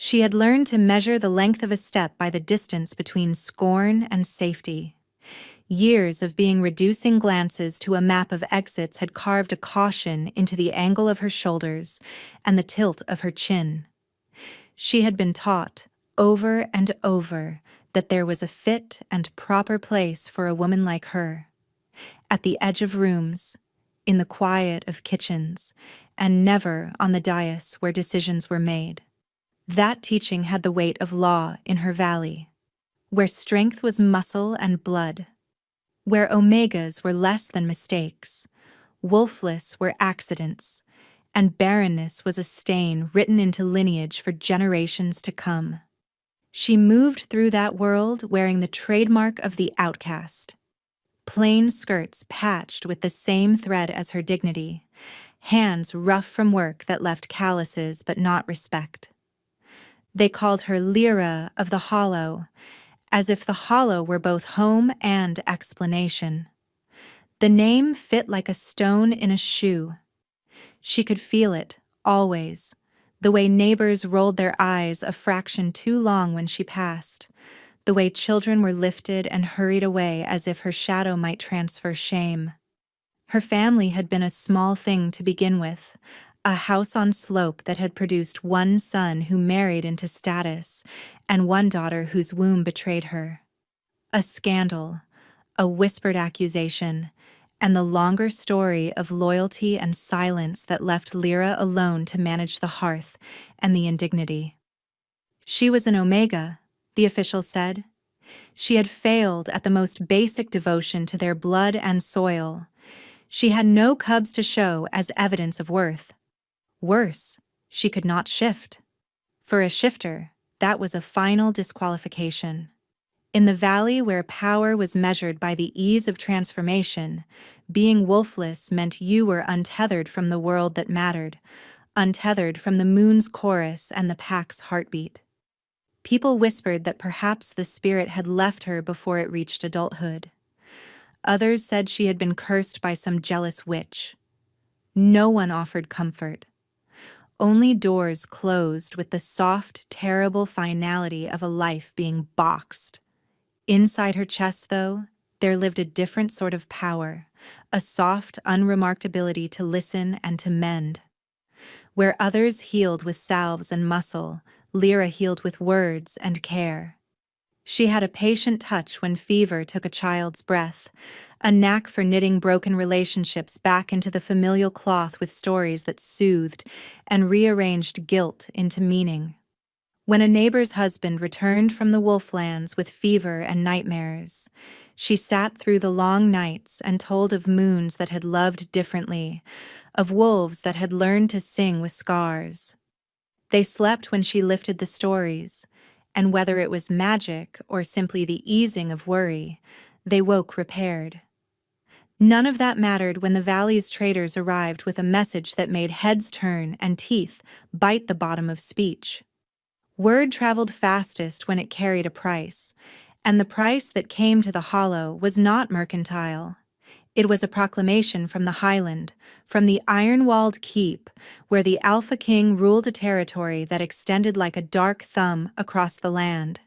She had learned to measure the length of a step by the distance between scorn and safety. Years of being reducing glances to a map of exits had carved a caution into the angle of her shoulders and the tilt of her chin. She had been taught, over and over, that there was a fit and proper place for a woman like her. At the edge of rooms, in the quiet of kitchens, and never on the dais where decisions were made. That teaching had the weight of law in her valley, where strength was muscle and blood, where omegas were less than mistakes, wolfless were accidents, and barrenness was a stain written into lineage for generations to come. She moved through that world wearing the trademark of the outcast. Plain skirts patched with the same thread as her dignity, hands rough from work that left calluses but not respect. They called her Lyra of the Hollow, as if the hollow were both home and explanation. The name fit like a stone in a shoe. She could feel it, always, the way neighbors rolled their eyes a fraction too long when she passed, the way children were lifted and hurried away as if her shadow might transfer shame. Her family had been a small thing to begin with, a house on slope that had produced one son who married into status and one daughter whose womb betrayed her. A scandal, a whispered accusation, and the longer story of loyalty and silence that left Lyra alone to manage the hearth and the indignity. She was an Omega, the official said. She had failed at the most basic devotion to their blood and soil. She had no cubs to show as evidence of worth. Worse, she could not shift. For a shifter, that was a final disqualification. In the valley where power was measured by the ease of transformation, being wolfless meant you were untethered from the world that mattered, untethered from the moon's chorus and the pack's heartbeat. People whispered that perhaps the spirit had left her before it reached adulthood. Others said she had been cursed by some jealous witch. No one offered comfort. Only doors closed with the soft, terrible finality of a life being boxed. Inside her chest, though, there lived a different sort of power, a soft, unremarked ability to listen and to mend. Where others healed with salves and muscle, Lyra healed with words and care. She had a patient touch when fever took a child's breath, a knack for knitting broken relationships back into the familial cloth with stories that soothed and rearranged guilt into meaning. When a neighbor's husband returned from the wolflands with fever and nightmares, she sat through the long nights and told of moons that had loved differently, of wolves that had learned to sing with scars. They slept when she lifted the stories, and whether it was magic or simply the easing of worry, they woke repaired. None of that mattered when the valley's traders arrived with a message that made heads turn and teeth bite the bottom of speech. Word traveled fastest when it carried a price, and the price that came to the hollow was not mercantile. It was a proclamation from the highland, from the iron-walled keep, where the Alpha King ruled a territory that extended like a dark thumb across the land.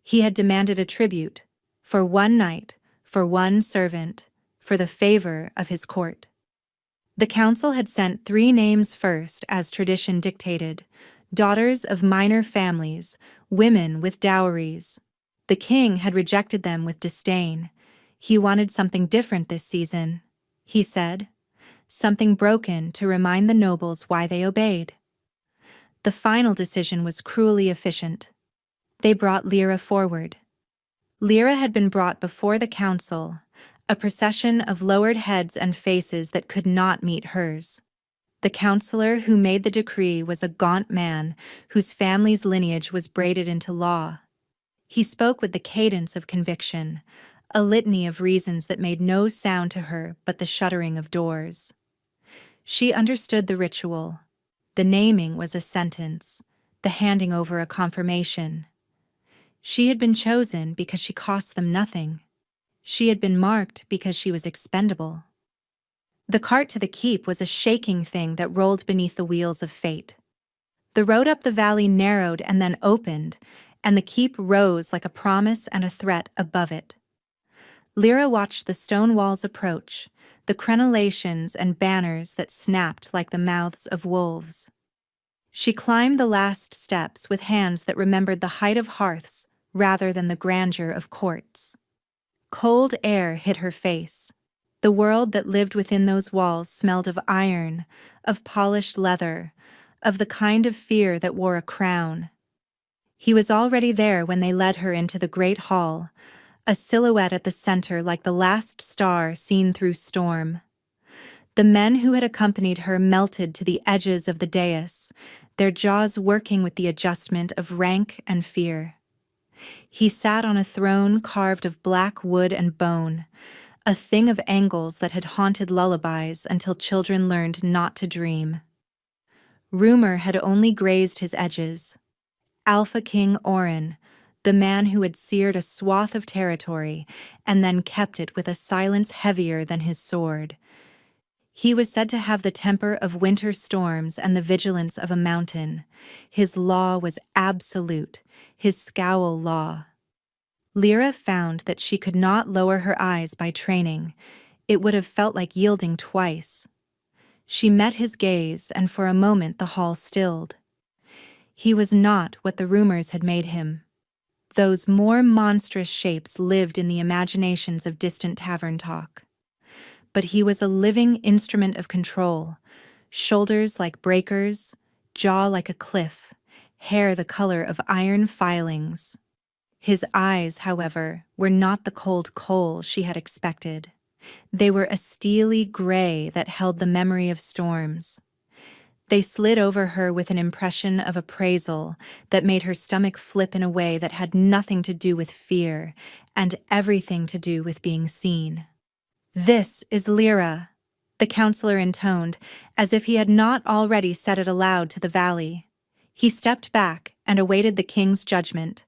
He had demanded a tribute, for one night, for one servant, for the favor of his court. The council had sent 3 names first, as tradition dictated, daughters of minor families, women with dowries. The king had rejected them with disdain. He wanted something different this season, he said, something broken to remind the nobles why they obeyed. The final decision was cruelly efficient. They brought Lyra forward. Lyra had been brought before the council, a procession of lowered heads and faces that could not meet hers. The counselor who made the decree was a gaunt man whose family's lineage was braided into law. He spoke with the cadence of conviction, a litany of reasons that made no sound to her but the shuttering of doors. She understood the ritual. The naming was a sentence, the handing over a confirmation. She had been chosen because she cost them nothing. She had been marked because she was expendable. The cart to the keep was a shaking thing that rolled beneath the wheels of fate. The road up the valley narrowed and then opened, and the keep rose like a promise and a threat above it. Lyra watched the stone walls approach, the crenellations and banners that snapped like the mouths of wolves. She climbed the last steps with hands that remembered the height of hearths rather than the grandeur of courts. Cold air hit her face. The world that lived within those walls smelled of iron, of polished leather, of the kind of fear that wore a crown. He was already there when they led her into the great hall, a silhouette at the center like the last star seen through storm. The men who had accompanied her melted to the edges of the dais, their jaws working with the adjustment of rank and fear. He sat on a throne carved of black wood and bone, a thing of angles that had haunted lullabies until children learned not to dream. Rumor had only grazed his edges. Alpha King Orin, the man who had seared a swath of territory and then kept it with a silence heavier than his sword. He was said to have the temper of winter storms and the vigilance of a mountain. His law was absolute, his scowl law. Lyra found that she could not lower her eyes by training. It would have felt like yielding twice. She met his gaze, and for a moment the hall stilled. He was not what the rumors had made him. Those more monstrous shapes lived in the imaginations of distant tavern talk. But he was a living instrument of control, shoulders like breakers, jaw like a cliff, hair the color of iron filings. His eyes, however, were not the cold coal she had expected. They were a steely gray that held the memory of storms. They slid over her with an impression of appraisal that made her stomach flip in a way that had nothing to do with fear and everything to do with being seen. "This is Lyra," the counselor intoned, as if he had not already said it aloud to the valley. He stepped back and awaited the king's judgment.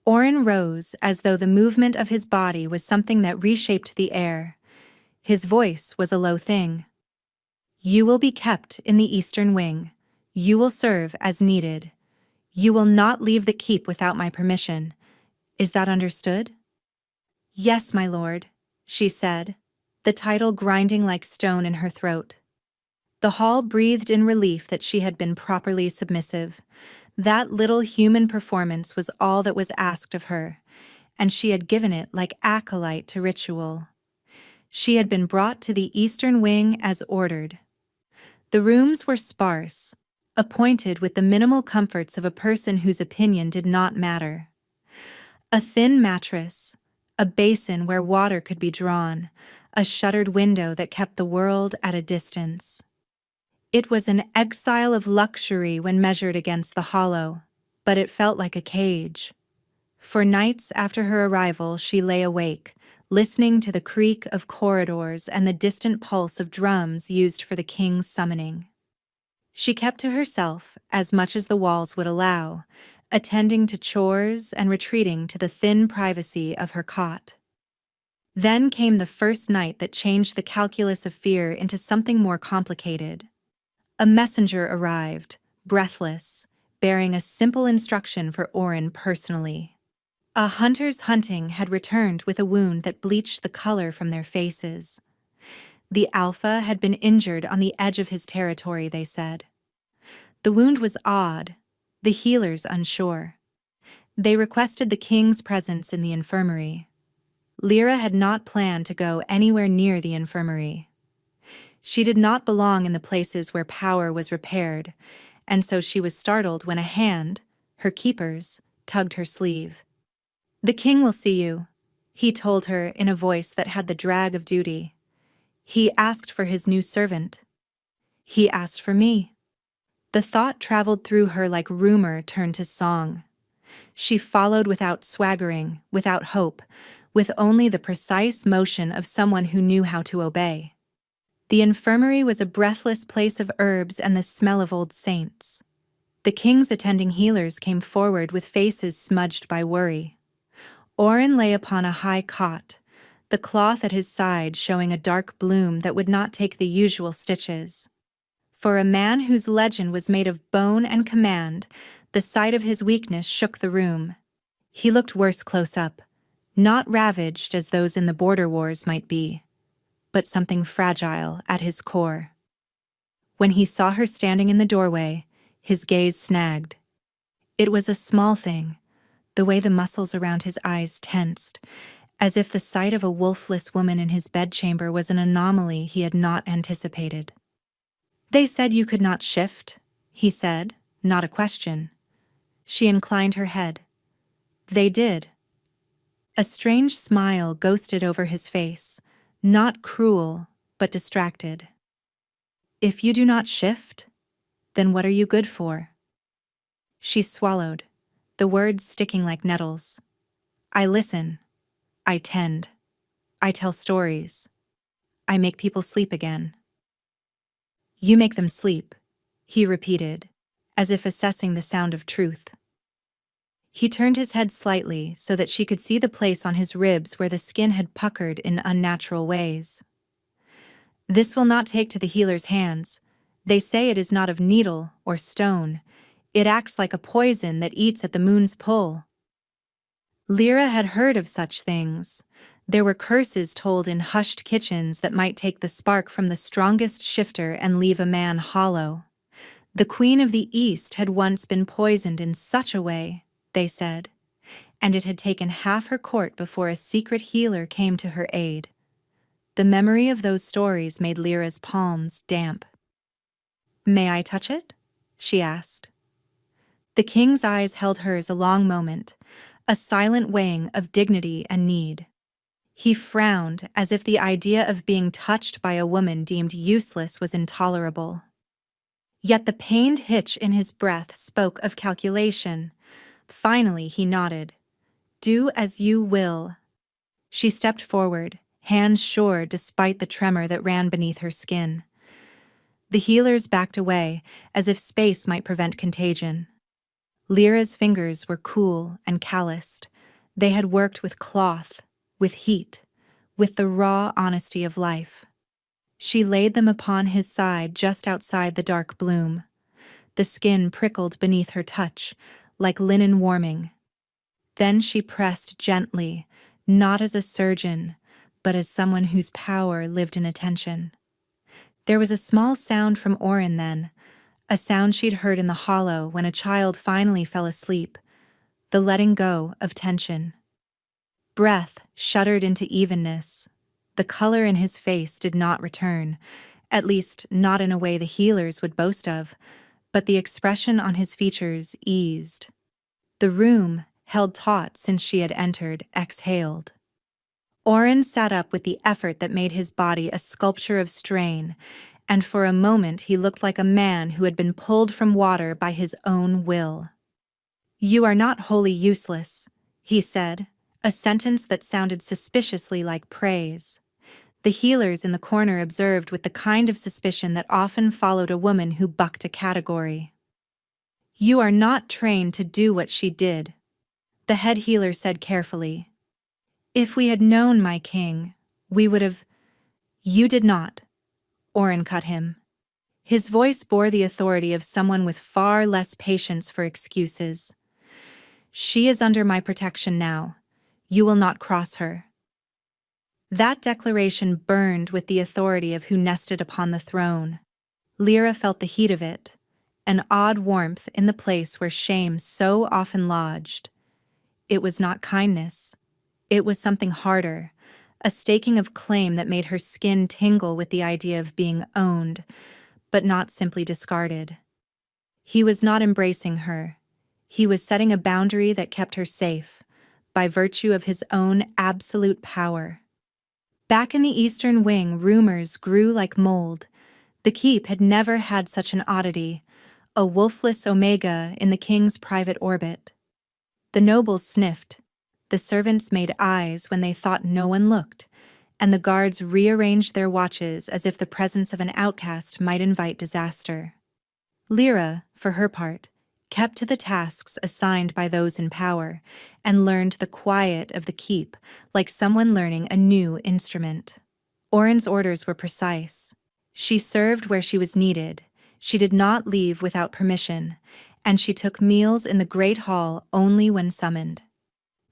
Orin rose as though the movement of his body was something that reshaped the air. His voice was a low thing. "You will be kept in the eastern wing. You will serve as needed. You will not leave the keep without my permission. Is that understood?" "Yes, my lord," she said, the title grinding like stone in her throat. The hall breathed in relief that she had been properly submissive. That little human performance was all that was asked of her, and she had given it like acolyte to ritual. She had been brought to the eastern wing as ordered. The rooms were sparse, appointed with the minimal comforts of a person whose opinion did not matter. A thin mattress, a basin where water could be drawn, a shuttered window that kept the world at a distance. It was an exile of luxury when measured against the hollow, but it felt like a cage. For nights after her arrival, she lay awake, listening to the creak of corridors and the distant pulse of drums used for the king's summoning. She kept to herself as much as the walls would allow, attending to chores and retreating to the thin privacy of her cot. Then came the first night that changed the calculus of fear into something more complicated. A messenger arrived, breathless, bearing a simple instruction for Orin personally. A hunter's hunting had returned with a wound that bleached the color from their faces. The alpha had been injured on the edge of his territory, they said. The wound was odd, the healers unsure. They requested the king's presence in the infirmary. Lyra had not planned to go anywhere near the infirmary. She did not belong in the places where power was repaired, and so she was startled when a hand, her keeper's, tugged her sleeve. "The king will see you," he told her in a voice that had the drag of duty. "He asked for his new servant. He asked for me." The thought traveled through her like rumor turned to song. She followed without swaggering, without hope, with only the precise motion of someone who knew how to obey. The infirmary was a breathless place of herbs and the smell of old saints. The king's attending healers came forward with faces smudged by worry. Orin lay upon a high cot, the cloth at his side showing a dark bloom that would not take the usual stitches. For a man whose legend was made of bone and command, the sight of his weakness shook the room. He looked worse close up, not ravaged as those in the border wars might be, but something fragile at his core. When he saw her standing in the doorway, his gaze snagged. It was a small thing, the way the muscles around his eyes tensed, as if the sight of a wolfless woman in his bedchamber was an anomaly he had not anticipated. "They said you could not shift," he said, not a question. She inclined her head. "They did." A strange smile ghosted over his face, not cruel, but distracted. "If you do not shift, then what are you good for?" She swallowed, the words sticking like nettles. "I listen. I tend. I tell stories. I make people sleep again." "You make them sleep," he repeated, as if assessing the sound of truth. He turned his head slightly so that she could see the place on his ribs where the skin had puckered in unnatural ways. "This will not take to the healer's hands. They say it is not of needle or stone. It acts like a poison that eats at the moon's pull." Lyra had heard of such things. There were curses told in hushed kitchens that might take the spark from the strongest shifter and leave a man hollow. The Queen of the East had once been poisoned in such a way, they said, and it had taken half her court before a secret healer came to her aid. The memory of those stories made Lyra's palms damp. "May I touch it?" she asked. The king's eyes held hers a long moment, a silent weighing of dignity and need. He frowned as if the idea of being touched by a woman deemed useless was intolerable. Yet the pained hitch in his breath spoke of calculation. Finally he nodded. "Do as you will." She stepped forward, hands sure despite the tremor that ran beneath her skin. The healers backed away, as if space might prevent contagion. Lyra's fingers were cool and calloused. They had worked with cloth, with heat, with the raw honesty of life. She laid them upon his side just outside the dark bloom. The skin prickled beneath her touch, like linen warming. Then she pressed gently, not as a surgeon, but as someone whose power lived in attention. There was a small sound from Oren then, a sound she'd heard in the hollow when a child finally fell asleep, the letting go of tension. Breath shuddered into evenness. The color in his face did not return, at least not in a way the healers would boast of, but the expression on his features eased. The room, held taut since she had entered, exhaled. Oren sat up with the effort that made his body a sculpture of strain, and for a moment he looked like a man who had been pulled from water by his own will. "You are not wholly useless," he said, a sentence that sounded suspiciously like praise. The healers in the corner observed with the kind of suspicion that often followed a woman who bucked a category. "You are not trained to do what she did," the head healer said carefully. "If we had known, my king, we would have—" "You did not," Oren cut him. His voice bore the authority of someone with far less patience for excuses. "She is under my protection now. You will not cross her." That declaration burned with the authority of who nested upon the throne. Lyra felt the heat of it, an odd warmth in the place where shame so often lodged. It was not kindness. It was something harder, a staking of claim that made her skin tingle with the idea of being owned, but not simply discarded. He was not embracing her. He was setting a boundary that kept her safe, by virtue of his own absolute power. Back in the Eastern Wing, rumors grew like mold. The keep had never had such an oddity, a wolfless omega in the king's private orbit. The nobles sniffed, the servants made eyes when they thought no one looked, and the guards rearranged their watches as if the presence of an outcast might invite disaster. Lyra, for her part, kept to the tasks assigned by those in power, and learned the quiet of the keep like someone learning a new instrument. Oren's orders were precise. She served where she was needed. She did not leave without permission, and she took meals in the great hall only when summoned.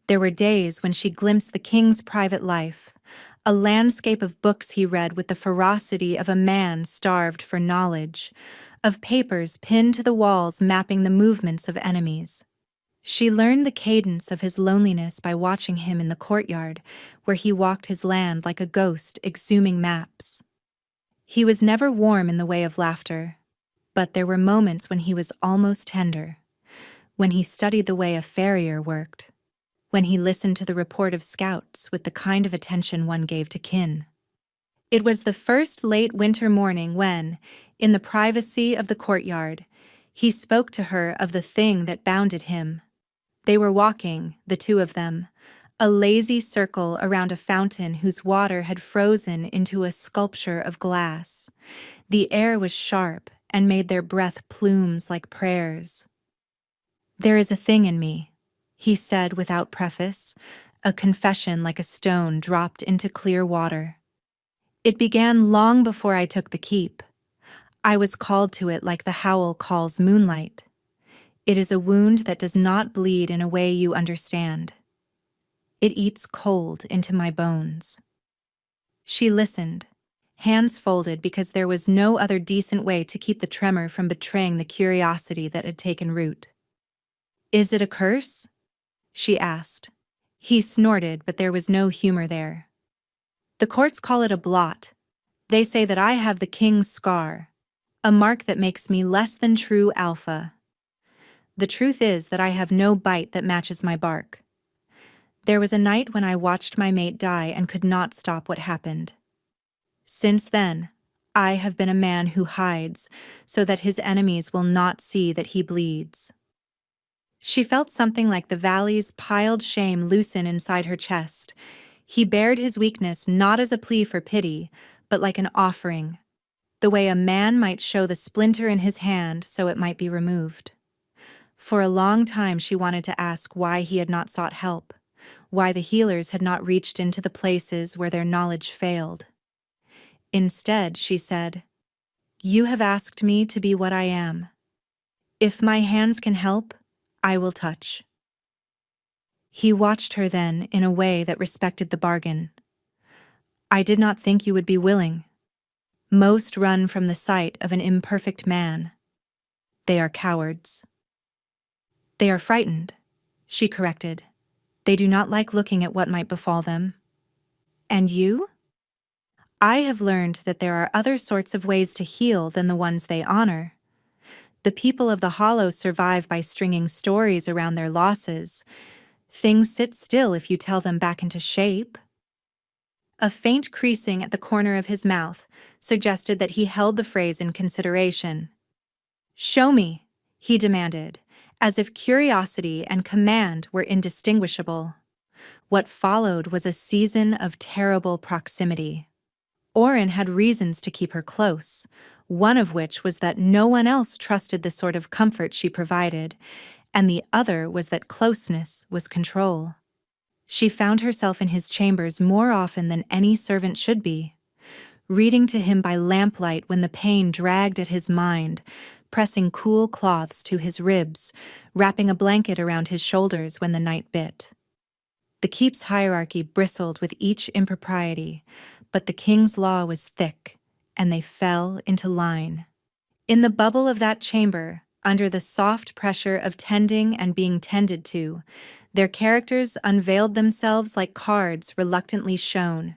There were days when she glimpsed the king's private life, a landscape of books he read with the ferocity of a man starved for knowledge, of papers pinned to the walls mapping the movements of enemies. She learned the cadence of his loneliness by watching him in the courtyard, where he walked his land like a ghost exhuming maps. He was never warm in the way of laughter, but there were moments when he was almost tender, when he studied the way a farrier worked, when he listened to the report of scouts with the kind of attention one gave to kin. It was the first late winter morning when, in the privacy of the courtyard, he spoke to her of the thing that bounded him. They were walking, the two of them, a lazy circle around a fountain whose water had frozen into a sculpture of glass. The air was sharp and made their breath plumes like prayers. "There is a thing in me," he said without preface, a confession like a stone dropped into clear water. "It began long before I took the keep. I was called to it like the howl calls moonlight. It is a wound that does not bleed in a way you understand. It eats cold into my bones." She listened, hands folded because there was no other decent way to keep the tremor from betraying the curiosity that had taken root. "Is it a curse?" she asked. He snorted, but there was no humor there. "The courts call it a blot. They say that I have the king's scar, a mark that makes me less than true alpha. The truth is that I have no bite that matches my bark. There was a night when I watched my mate die and could not stop what happened. Since then, I have been a man who hides so that his enemies will not see that he bleeds." She felt something like the valley's piled shame loosen inside her chest. He bared his weakness not as a plea for pity, but like an offering, the way a man might show the splinter in his hand so it might be removed. For a long time she wanted to ask why he had not sought help, why the healers had not reached into the places where their knowledge failed. Instead, she said, "You have asked me to be what I am. If my hands can help, I will touch." He watched her then in a way that respected the bargain. "I did not think you would be willing. Most run from the sight of an imperfect man. They are cowards." "They are frightened," she corrected. "They do not like looking at what might befall them." "And you?" "I have learned that there are other sorts of ways to heal than the ones they honor. The people of the Hollow survive by stringing stories around their losses. Things sit still if you tell them back into shape." A faint creasing at the corner of his mouth suggested that he held the phrase in consideration. "Show me," he demanded, as if curiosity and command were indistinguishable. What followed was a season of terrible proximity. Oren had reasons to keep her close, one of which was that no one else trusted the sort of comfort she provided, and the other was that closeness was control. She found herself in his chambers more often than any servant should be, reading to him by lamplight when the pain dragged at his mind, pressing cool cloths to his ribs, wrapping a blanket around his shoulders when the night bit. The keep's hierarchy bristled with each impropriety, but the king's law was thick, and they fell into line. In the bubble of that chamber, under the soft pressure of tending and being tended to, their characters unveiled themselves like cards reluctantly shown.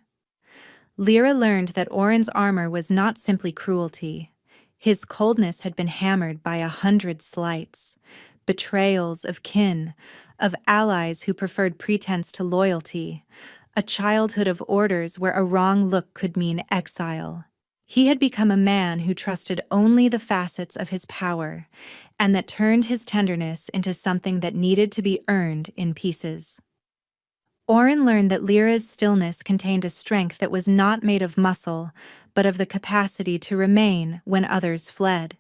Lyra learned that Oren's armor was not simply cruelty. His coldness had been hammered by 100 slights, betrayals of kin, of allies who preferred pretense to loyalty, a childhood of orders where a wrong look could mean exile. He had become a man who trusted only the facets of his power, and that turned his tenderness into something that needed to be earned in pieces. Oren learned that Lyra's stillness contained a strength that was not made of muscle, but of the capacity to remain when others fled.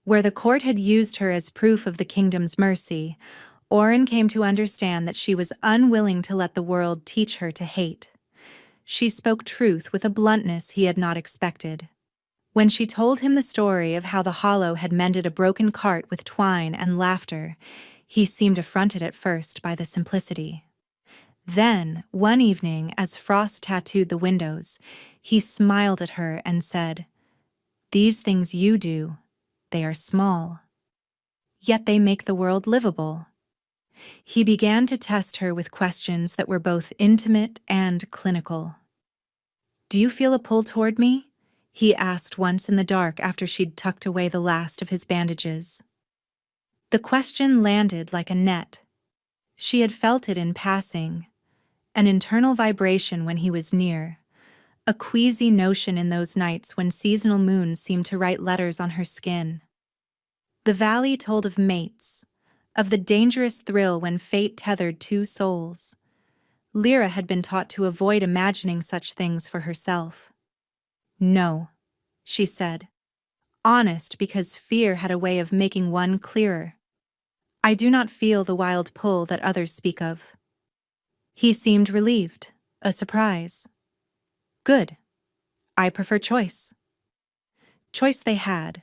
Where the court had used her as proof of the kingdom's mercy, Oren came to understand that she was unwilling to let the world teach her to hate. She spoke truth with a bluntness he had not expected. When she told him the story of how the Hollow had mended a broken cart with twine and laughter, he seemed affronted at first by the simplicity. Then, one evening, as frost tattooed the windows, he smiled at her and said, "These things you do, they are small. Yet they make the world livable." He began to test her with questions that were both intimate and clinical. "Do you feel a pull toward me?" he asked once in the dark after she'd tucked away the last of his bandages. The question landed like a net. She had felt it in passing, an internal vibration when he was near, a queasy notion in those nights when seasonal moons seemed to write letters on her skin. The valley told of mates, of the dangerous thrill when fate tethered two souls. Lyra had been taught to avoid imagining such things for herself. "No," she said, honest because fear had a way of making one clearer. "I do not feel the wild pull that others speak of." He seemed relieved, a surprise. "Good. I prefer choice." Choice they had.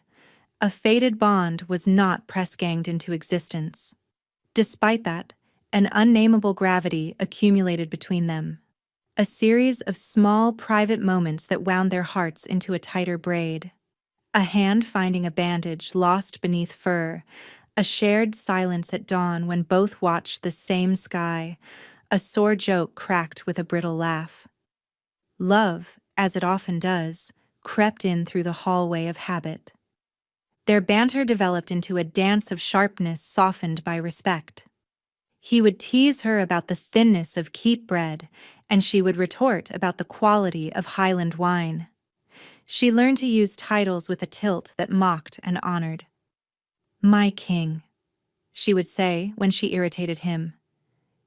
A fated bond was not press-ganged into existence. Despite that, an unnameable gravity accumulated between them. A series of small, private moments that wound their hearts into a tighter braid. A hand finding a bandage lost beneath fur, a shared silence at dawn when both watched the same sky, a sore joke cracked with a brittle laugh. Love, as it often does, crept in through the hallway of habit. Their banter developed into a dance of sharpness softened by respect. He would tease her about the thinness of keep bread, and she would retort about the quality of Highland wine. She learned to use titles with a tilt that mocked and honored. "My king," she would say when she irritated him.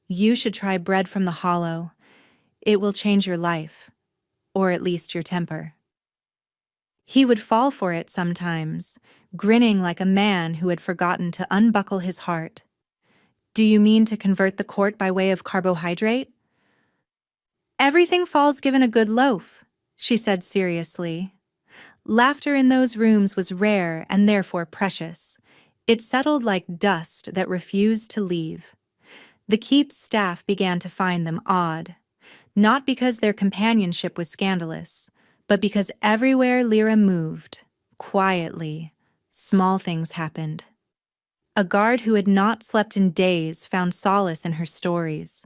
"You should try bread from the Hollow. It will change your life, or at least your temper." He would fall for it sometimes, grinning like a man who had forgotten to unbuckle his heart. "Do you mean to convert the court by way of carbohydrate?" "Everything falls given a good loaf," she said seriously. Laughter in those rooms was rare and therefore precious. It settled like dust that refused to leave. The keep's staff began to find them odd, not because their companionship was scandalous, but because everywhere Lyra moved, quietly, small things happened. A guard who had not slept in days found solace in her stories.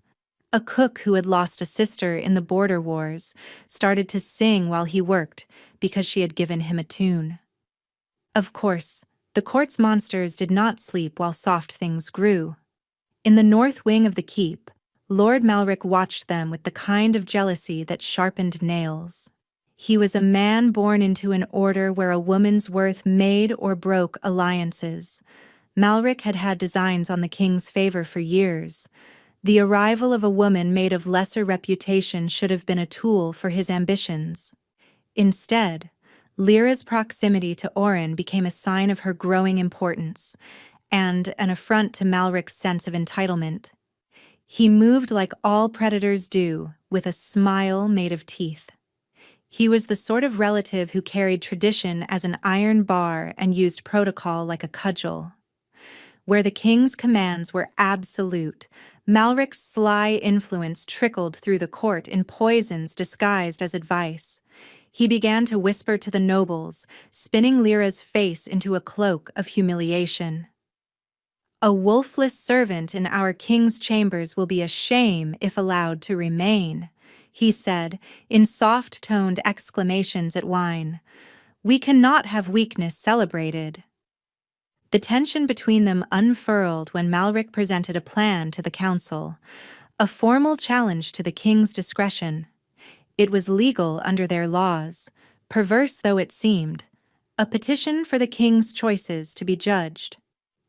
A cook who had lost a sister in the border wars started to sing while he worked because she had given him a tune. Of course, the court's monsters did not sleep while soft things grew. In the north wing of the keep, Lord Malric watched them with the kind of jealousy that sharpened nails. He was a man born into an order where a woman's worth made or broke alliances. Malric had had designs on the king's favor for years. The arrival of a woman made of lesser reputation should have been a tool for his ambitions. Instead, Lyra's proximity to Oren became a sign of her growing importance, and an affront to Malric's sense of entitlement. He moved like all predators do, with a smile made of teeth. He was the sort of relative who carried tradition as an iron bar and used protocol like a cudgel. Where the king's commands were absolute, Malric's sly influence trickled through the court in poisons disguised as advice. He began to whisper to the nobles, spinning Lyra's face into a cloak of humiliation. "A wolfless servant in our king's chambers will be a shame if allowed to remain," he said, in soft-toned exclamations at wine. "We cannot have weakness celebrated." The tension between them unfurled when Malric presented a plan to the council, a formal challenge to the king's discretion. It was legal under their laws, perverse though it seemed, a petition for the king's choices to be judged.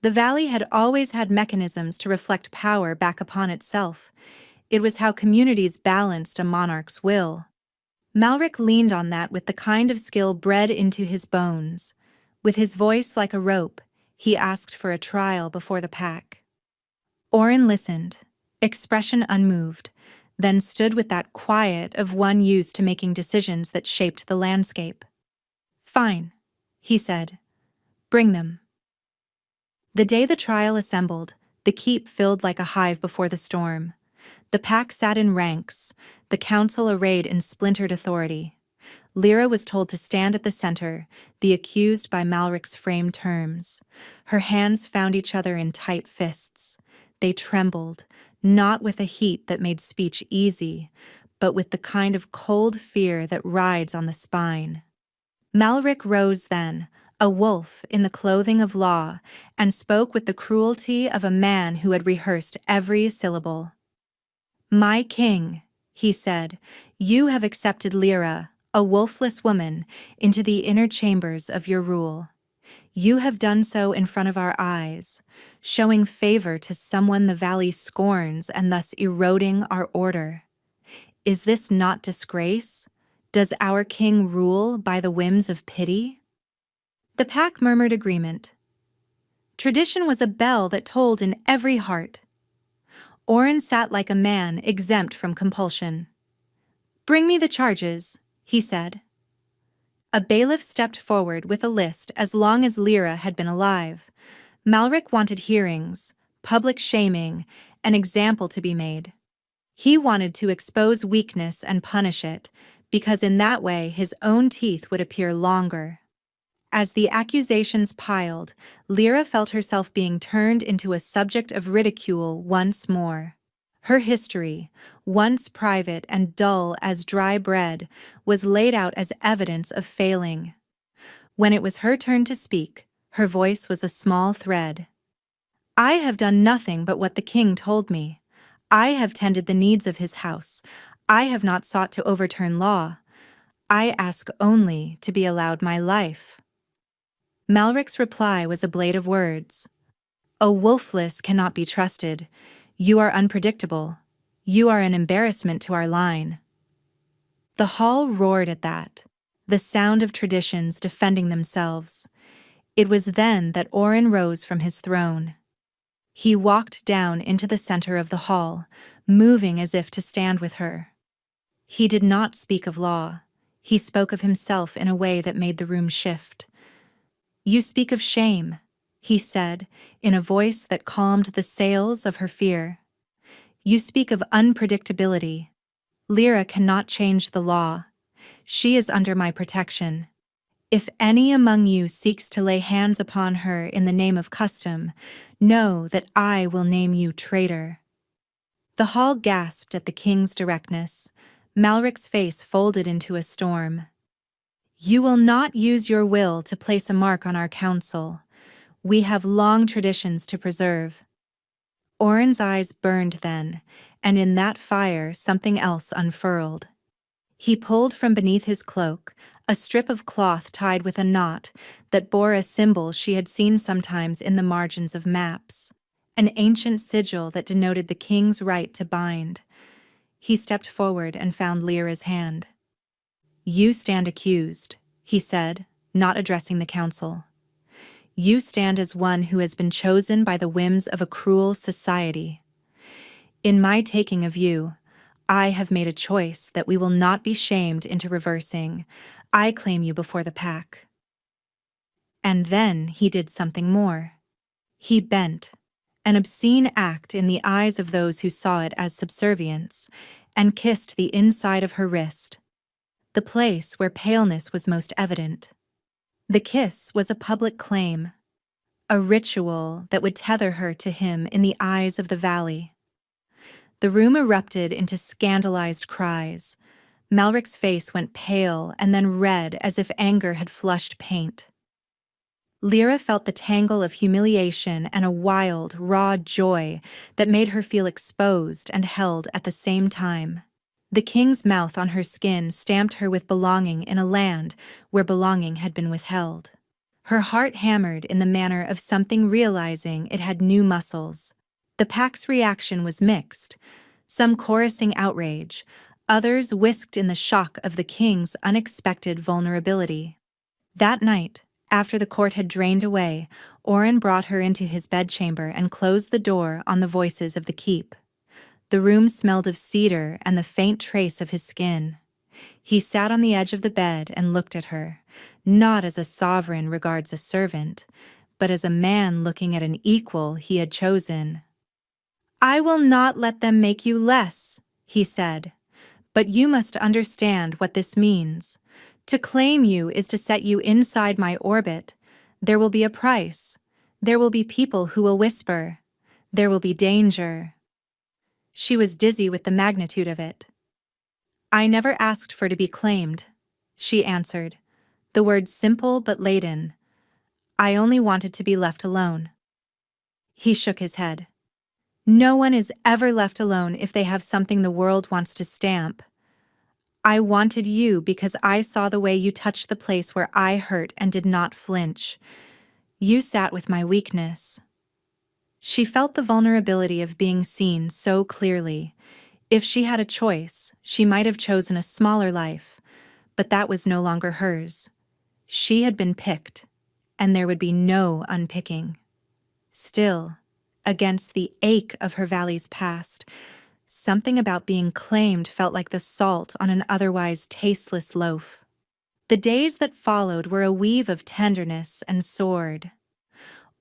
The valley had always had mechanisms to reflect power back upon itself. It was how communities balanced a monarch's will. Malric leaned on that with the kind of skill bred into his bones. With his voice like a rope, he asked for a trial before the pack. Oren listened, expression unmoved, then stood with that quiet of one used to making decisions that shaped the landscape. Fine, he said. Bring them. The day the trial assembled, the keep filled like a hive before the storm. The pack sat in ranks, the council arrayed in splintered authority. Lyra was told to stand at the center, the accused by Malric's framed terms. Her hands found each other in tight fists. They trembled, not with a heat that made speech easy, but with the kind of cold fear that rides on the spine. Malric rose then, a wolf in the clothing of law, and spoke with the cruelty of a man who had rehearsed every syllable. "My king," he said, "you have accepted Lyra, a wolfless woman, into the inner chambers of your rule. You have done so in front of our eyes, showing favor to someone the valley scorns and thus eroding our order. Is this not disgrace? Does our king rule by the whims of pity?" The pack murmured agreement. Tradition was a bell that tolled in every heart. Oren sat like a man exempt from compulsion. "Bring me the charges," he said. A bailiff stepped forward with a list as long as Lyra had been alive. Malric wanted hearings, public shaming, an example to be made. He wanted to expose weakness and punish it, because in that way his own teeth would appear longer. As the accusations piled, Lyra felt herself being turned into a subject of ridicule once more. Her history, once private and dull as dry bread, was laid out as evidence of failing. When it was her turn to speak, her voice was a small thread. "I have done nothing but what the king told me. I have tended the needs of his house. I have not sought to overturn law. I ask only to be allowed my life." Malric's reply was a blade of words. "A wolfless cannot be trusted. You are unpredictable. You are an embarrassment to our line." The hall roared at that, the sound of traditions defending themselves. It was then that Oren rose from his throne. He walked down into the center of the hall, moving as if to stand with her. He did not speak of law. He spoke of himself in a way that made the room shift. "You speak of shame," he said, in a voice that calmed the sails of her fear. "You speak of unpredictability. Lyra cannot change the law. She is under my protection. If any among you seeks to lay hands upon her in the name of custom, know that I will name you traitor." The hall gasped at the king's directness. Malric's face folded into a storm. "You will not use your will to place a mark on our council. We have long traditions to preserve." Oren's eyes burned then, and in that fire something else unfurled. He pulled from beneath his cloak a strip of cloth tied with a knot that bore a symbol she had seen sometimes in the margins of maps, an ancient sigil that denoted the king's right to bind. He stepped forward and found Lyra's hand. "You stand accused," he said, not addressing the council. "You stand as one who has been chosen by the whims of a cruel society. In my taking of you, I have made a choice that we will not be shamed into reversing. I claim you before the pack." And then he did something more. He bent, an obscene act in the eyes of those who saw it as subservience, and kissed the inside of her wrist, the place where paleness was most evident. The kiss was a public claim, a ritual that would tether her to him in the eyes of the valley. The room erupted into scandalized cries. Malric's face went pale and then red as if anger had flushed paint. Lyra felt the tangle of humiliation and a wild, raw joy that made her feel exposed and held at the same time. The king's mouth on her skin stamped her with belonging in a land where belonging had been withheld. Her heart hammered in the manner of something realizing it had new muscles. The pack's reaction was mixed, some chorusing outrage, others whisked in the shock of the king's unexpected vulnerability. That night, after the court had drained away, Oren brought her into his bedchamber and closed the door on the voices of the keep. The room smelled of cedar and the faint trace of his skin. He sat on the edge of the bed and looked at her, not as a sovereign regards a servant, but as a man looking at an equal he had chosen. "I will not let them make you less," he said, "but you must understand what this means. To claim you is to set you inside my orbit. There will be a price. There will be people who will whisper. There will be danger." She was dizzy with the magnitude of it. "I never asked for to be claimed," she answered, the words simple but laden. "I only wanted to be left alone." He shook his head. "No one is ever left alone if they have something the world wants to stamp. I wanted you because I saw the way you touched the place where I hurt and did not flinch. You sat with my weakness." She felt the vulnerability of being seen so clearly. If she had a choice, she might have chosen a smaller life, but that was no longer hers. She had been picked, and there would be no unpicking. Still, against the ache of her valley's past, something about being claimed felt like the salt on an otherwise tasteless loaf. The days that followed were a weave of tenderness and sword.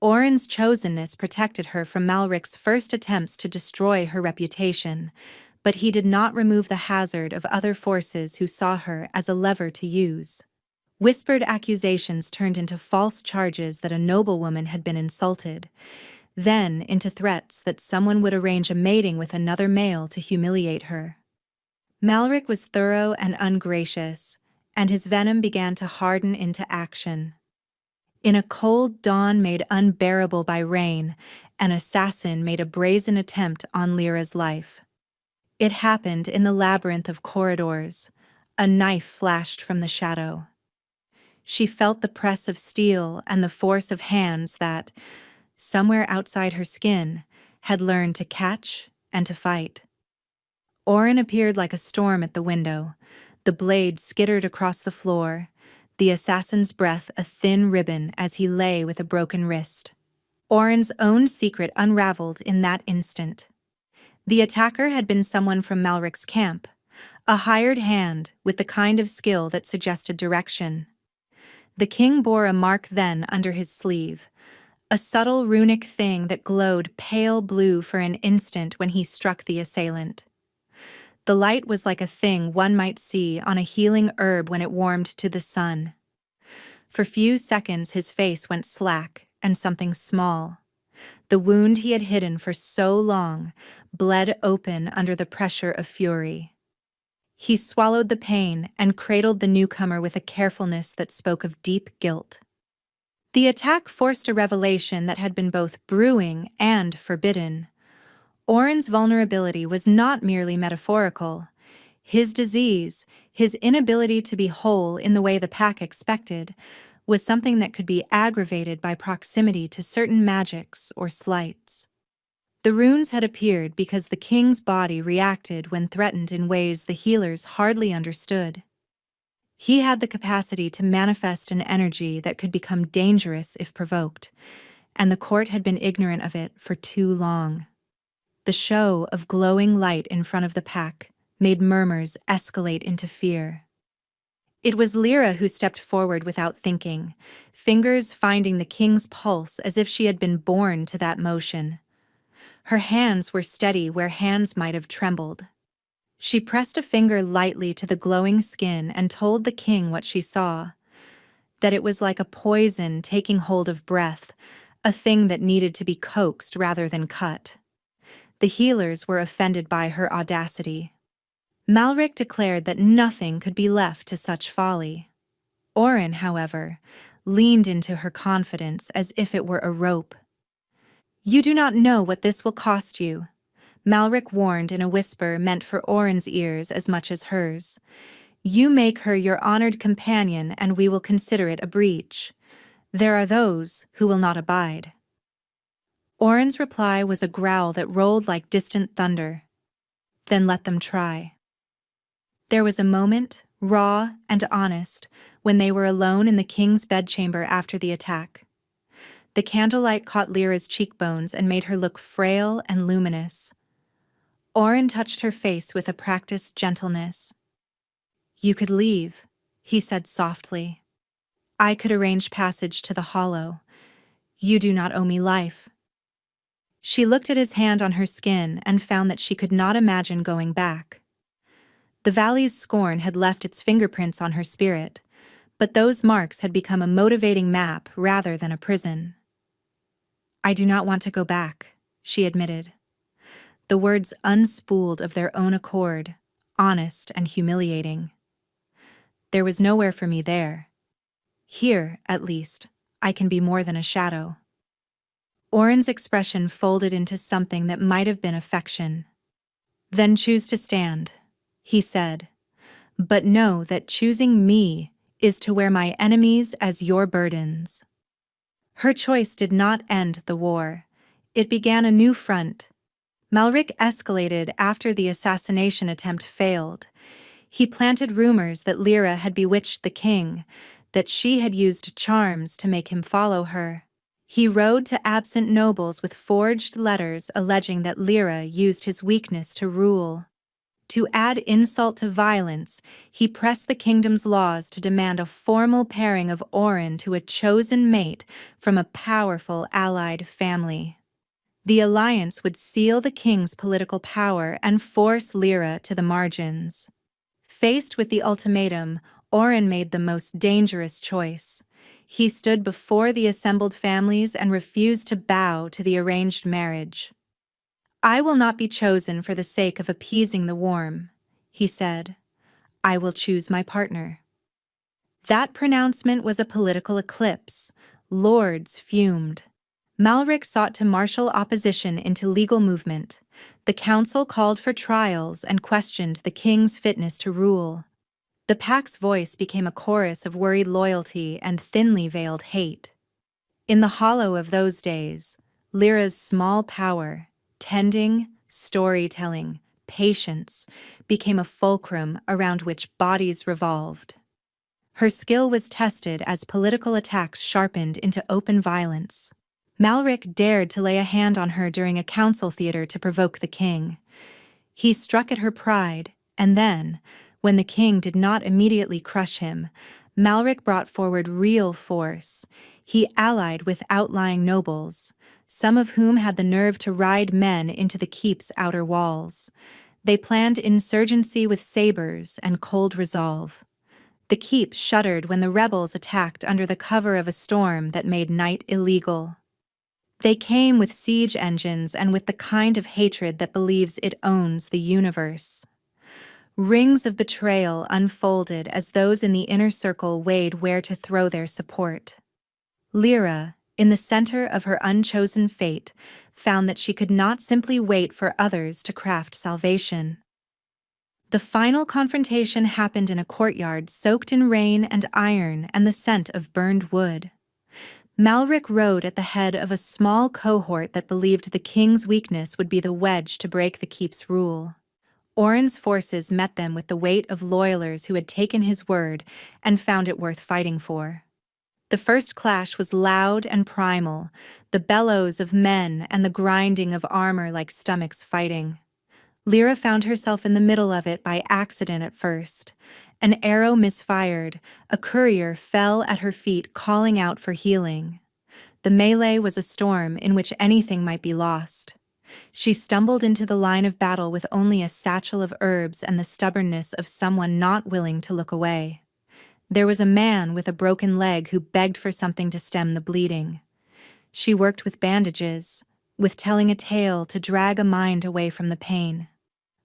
Oren's chosenness protected her from Malric's first attempts to destroy her reputation, but he did not remove the hazard of other forces who saw her as a lever to use. Whispered accusations turned into false charges that a noblewoman had been insulted, then into threats that someone would arrange a mating with another male to humiliate her. Malric was thorough and ungracious, and his venom began to harden into action. In a cold dawn made unbearable by rain, an assassin made a brazen attempt on Lyra's life. It happened in the labyrinth of corridors. A knife flashed from the shadow. She felt the press of steel and the force of hands that, somewhere outside her skin, had learned to catch and to fight. Oren appeared like a storm at the window. The blade skittered across the floor, the assassin's breath a thin ribbon as he lay with a broken wrist. Oren's own secret unraveled in that instant. The attacker had been someone from Malric's camp, a hired hand with the kind of skill that suggested direction. The king bore a mark then under his sleeve, a subtle runic thing that glowed pale blue for an instant when he struck the assailant. The light was like a thing one might see on a healing herb when it warmed to the sun. For few seconds his face went slack and something small. The wound he had hidden for so long bled open under the pressure of fury. He swallowed the pain and cradled the newcomer with a carefulness that spoke of deep guilt. The attack forced a revelation that had been both brewing and forbidden. Oren's vulnerability was not merely metaphorical. His disease, his inability to be whole in the way the pack expected, was something that could be aggravated by proximity to certain magics or slights. The runes had appeared because the king's body reacted when threatened in ways the healers hardly understood. He had the capacity to manifest an energy that could become dangerous if provoked, and the court had been ignorant of it for too long. The show of glowing light in front of the pack made murmurs escalate into fear. It was Lyra who stepped forward without thinking, fingers finding the king's pulse as if she had been born to that motion. Her hands were steady where hands might have trembled. She pressed a finger lightly to the glowing skin and told the king what she saw, that it was like a poison taking hold of breath, a thing that needed to be coaxed rather than cut. The healers were offended by her audacity. Malric declared that nothing could be left to such folly. Oren, however, leaned into her confidence as if it were a rope. "You do not know what this will cost you," Malric warned in a whisper meant for Oren's ears as much as hers. "You make her your honored companion and we will consider it a breach. There are those who will not abide." Oren's reply was a growl that rolled like distant thunder. "Then let them try." There was a moment, raw and honest, when they were alone in the king's bedchamber after the attack. The candlelight caught Lyra's cheekbones and made her look frail and luminous. Oren touched her face with a practiced gentleness. You could leave, he said softly. I could arrange passage to the hollow. You do not owe me life. She looked at his hand on her skin and found that she could not imagine going back. The valley's scorn had left its fingerprints on her spirit, but those marks had become a motivating map rather than a prison. I do not want to go back, she admitted. The words unspooled of their own accord, honest and humiliating. There was nowhere for me there. Here, at least, I can be more than a shadow. Oren's expression folded into something that might have been affection. Then choose to stand, he said. But know that choosing me is to wear my enemies as your burdens. Her choice did not end the war. It began a new front. Malric escalated after the assassination attempt failed. He planted rumors that Lyra had bewitched the king, that she had used charms to make him follow her. He rode to absent nobles with forged letters alleging that Lyra used his weakness to rule. To add insult to violence, he pressed the kingdom's laws to demand a formal pairing of Oren to a chosen mate from a powerful allied family. The alliance would seal the king's political power and force Lyra to the margins. Faced with the ultimatum, Oren made the most dangerous choice. He stood before the assembled families and refused to bow to the arranged marriage. I will not be chosen for the sake of appeasing the warm, he said. I will choose my partner. That pronouncement was a political eclipse. Lords fumed. Malric sought to marshal opposition into legal movement. The council called for trials and questioned the king's fitness to rule. The pack's voice became a chorus of worried loyalty and thinly veiled hate. In the hollow of those days, Lyra's small power, tending, storytelling, patience, became a fulcrum around which bodies revolved. Her skill was tested as political attacks sharpened into open violence. Malric dared to lay a hand on her during a council theater to provoke the king. He struck at her pride, and then, when the king did not immediately crush him, Malric brought forward real force. He allied with outlying nobles, some of whom had the nerve to ride men into the keep's outer walls. They planned insurgency with sabers and cold resolve. The keep shuddered when the rebels attacked under the cover of a storm that made night illegal. They came with siege engines and with the kind of hatred that believes it owns the universe. Rings of betrayal unfolded as those in the inner circle weighed where to throw their support. Lyra, in the center of her unchosen fate, found that she could not simply wait for others to craft salvation. The final confrontation happened in a courtyard soaked in rain and iron and the scent of burned wood. Malric rode at the head of a small cohort that believed the king's weakness would be the wedge to break the keep's rule. Oren's forces met them with the weight of loyalers who had taken his word and found it worth fighting for. The first clash was loud and primal, the bellows of men and the grinding of armor like stomachs fighting. Lyra found herself in the middle of it by accident at first. An arrow misfired, a courier fell at her feet calling out for healing. The melee was a storm in which anything might be lost. She stumbled into the line of battle with only a satchel of herbs and the stubbornness of someone not willing to look away. There was a man with a broken leg who begged for something to stem the bleeding. She worked with bandages, with telling a tale to drag a mind away from the pain.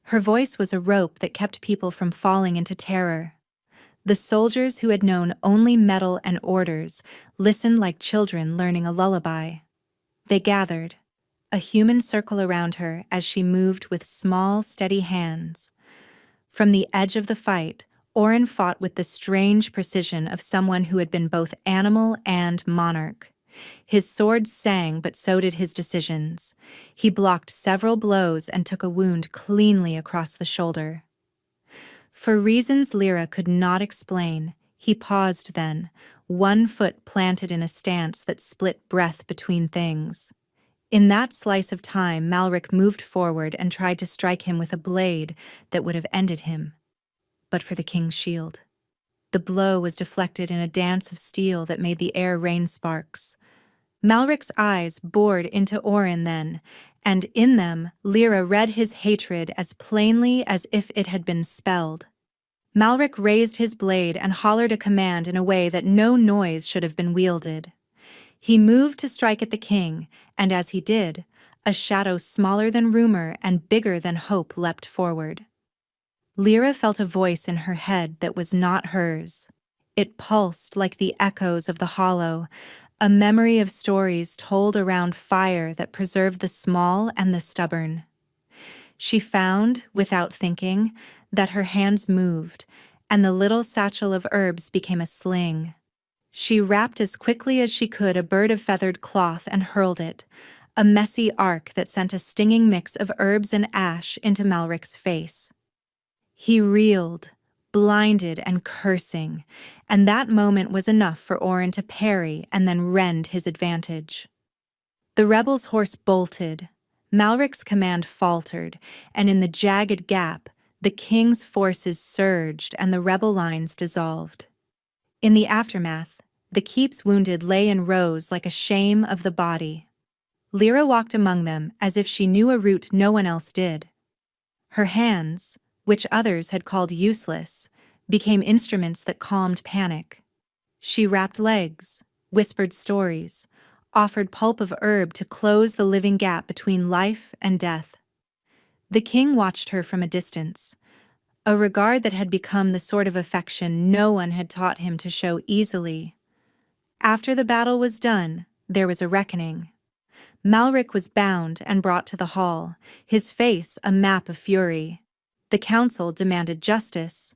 Her voice was a rope that kept people from falling into terror. The soldiers who had known only metal and orders listened like children learning a lullaby. They gathered, a human circle around her as she moved with small, steady hands. From the edge of the fight, Oren fought with the strange precision of someone who had been both animal and monarch. His sword sang, but so did his decisions. He blocked several blows and took a wound cleanly across the shoulder. For reasons Lyra could not explain, he paused then, one foot planted in a stance that split breath between things. In that slice of time, Malric moved forward and tried to strike him with a blade that would have ended him. but for the king's shield. The blow was deflected in a dance of steel that made the air rain sparks. Malric's eyes bored into Orin then, and in them Lyra read his hatred as plainly as if it had been spelled. Malric raised his blade and hollered a command in a way that no noise should have been wielded. He moved to strike at the king, and as he did, a shadow smaller than rumor and bigger than hope leapt forward. Lyra felt a voice in her head that was not hers. It pulsed like the echoes of the hollow, a memory of stories told around fire that preserved the small and the stubborn. She found, without thinking, that her hands moved, and the little satchel of herbs became a sling. She wrapped as quickly as she could a bird of feathered cloth and hurled it, a messy arc that sent a stinging mix of herbs and ash into Malric's face. He reeled, blinded and cursing, and that moment was enough for Orin to parry and then rend his advantage. The rebel's horse bolted, Malric's command faltered, and in the jagged gap, the king's forces surged and the rebel lines dissolved. In the aftermath, the keep's wounded lay in rows like a shame of the body. Lyra walked among them as if she knew a route no one else did. Her hands, which others had called useless, became instruments that calmed panic. She wrapped legs, whispered stories, offered pulp of herb to close the living gap between life and death. The king watched her from a distance, a regard that had become the sort of affection no one had taught him to show easily. After the battle was done, there was a reckoning. Malric was bound and brought to the hall, his face a map of fury. The council demanded justice.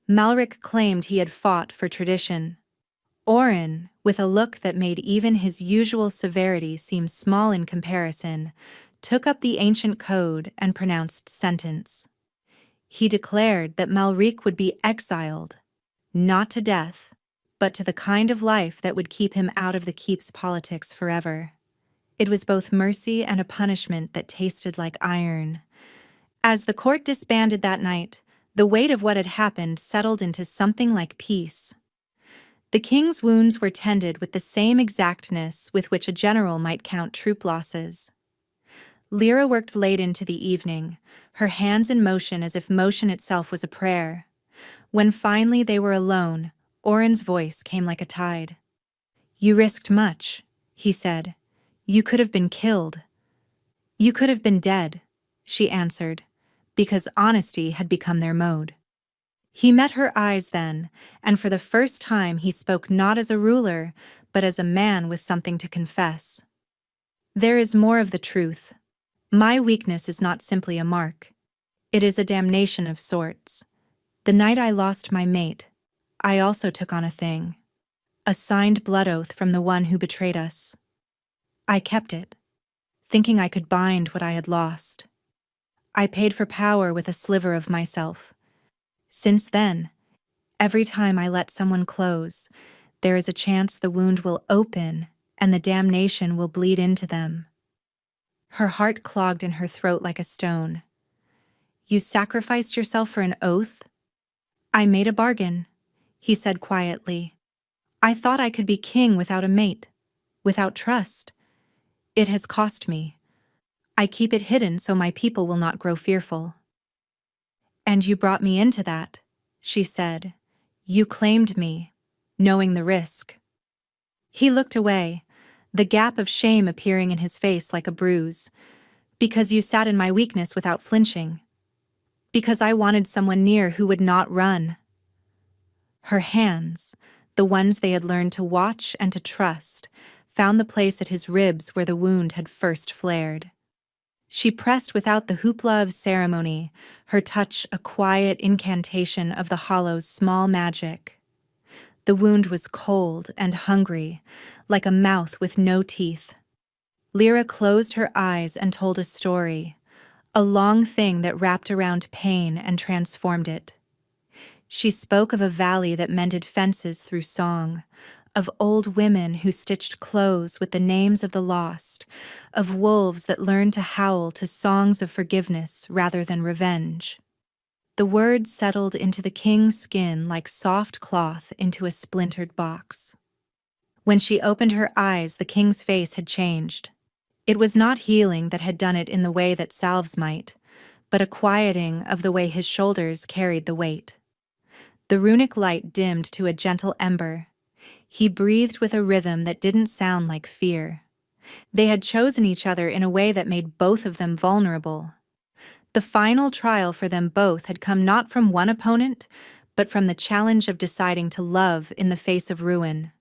Malric claimed he had fought for tradition. Orin, with a look that made even his usual severity seem small in comparison, took up the ancient code and pronounced sentence. He declared that Malric would be exiled, not to death, but to the kind of life that would keep him out of the keep's politics forever. It was both mercy and a punishment that tasted like iron. As the court disbanded that night, the weight of what had happened settled into something like peace. The king's wounds were tended with the same exactness with which a general might count troop losses. Lyra worked late into the evening, her hands in motion as if motion itself was a prayer. When finally they were alone, Orin's voice came like a tide. "You risked much," he said. "You could have been killed." "You could have been dead," she answered, because honesty had become their mode. He met her eyes then, and for the first time he spoke not as a ruler, but as a man with something to confess. "There is more of the truth. My weakness is not simply a mark. It is a damnation of sorts. The night I lost my mate, I also took on a thing. A signed blood oath from the one who betrayed us. I kept it, thinking I could bind what I had lost. I paid for power with a sliver of myself. Since then, every time I let someone close, there is a chance the wound will open and the damnation will bleed into them." Her heart clogged in her throat like a stone. "You sacrificed yourself for an oath?" "I made a bargain," he said quietly. "I thought I could be king without a mate, without trust. It has cost me. I keep it hidden so my people will not grow fearful." "And you brought me into that," she said. "You claimed me, knowing the risk." He looked away, the gap of shame appearing in his face like a bruise. "Because you sat in my weakness without flinching. Because I wanted someone near who would not run." Her hands, the ones they had learned to watch and to trust, found the place at his ribs where the wound had first flared. She pressed without the hoopla of ceremony, her touch a quiet incantation of the hollow's small magic. The wound was cold and hungry, like a mouth with no teeth. Lyra closed her eyes and told a story, a long thing that wrapped around pain and transformed it. She spoke of a valley that mended fences through song, of old women who stitched clothes with the names of the lost, of wolves that learned to howl to songs of forgiveness rather than revenge. The words settled into the king's skin like soft cloth into a splintered box. When she opened her eyes, the king's face had changed. It was not healing that had done it in the way that salves might, but a quieting of the way his shoulders carried the weight. The runic light dimmed to a gentle ember. He breathed with a rhythm that didn't sound like fear. They had chosen each other in a way that made both of them vulnerable. The final trial for them both had come not from one opponent, but from the challenge of deciding to love in the face of ruin.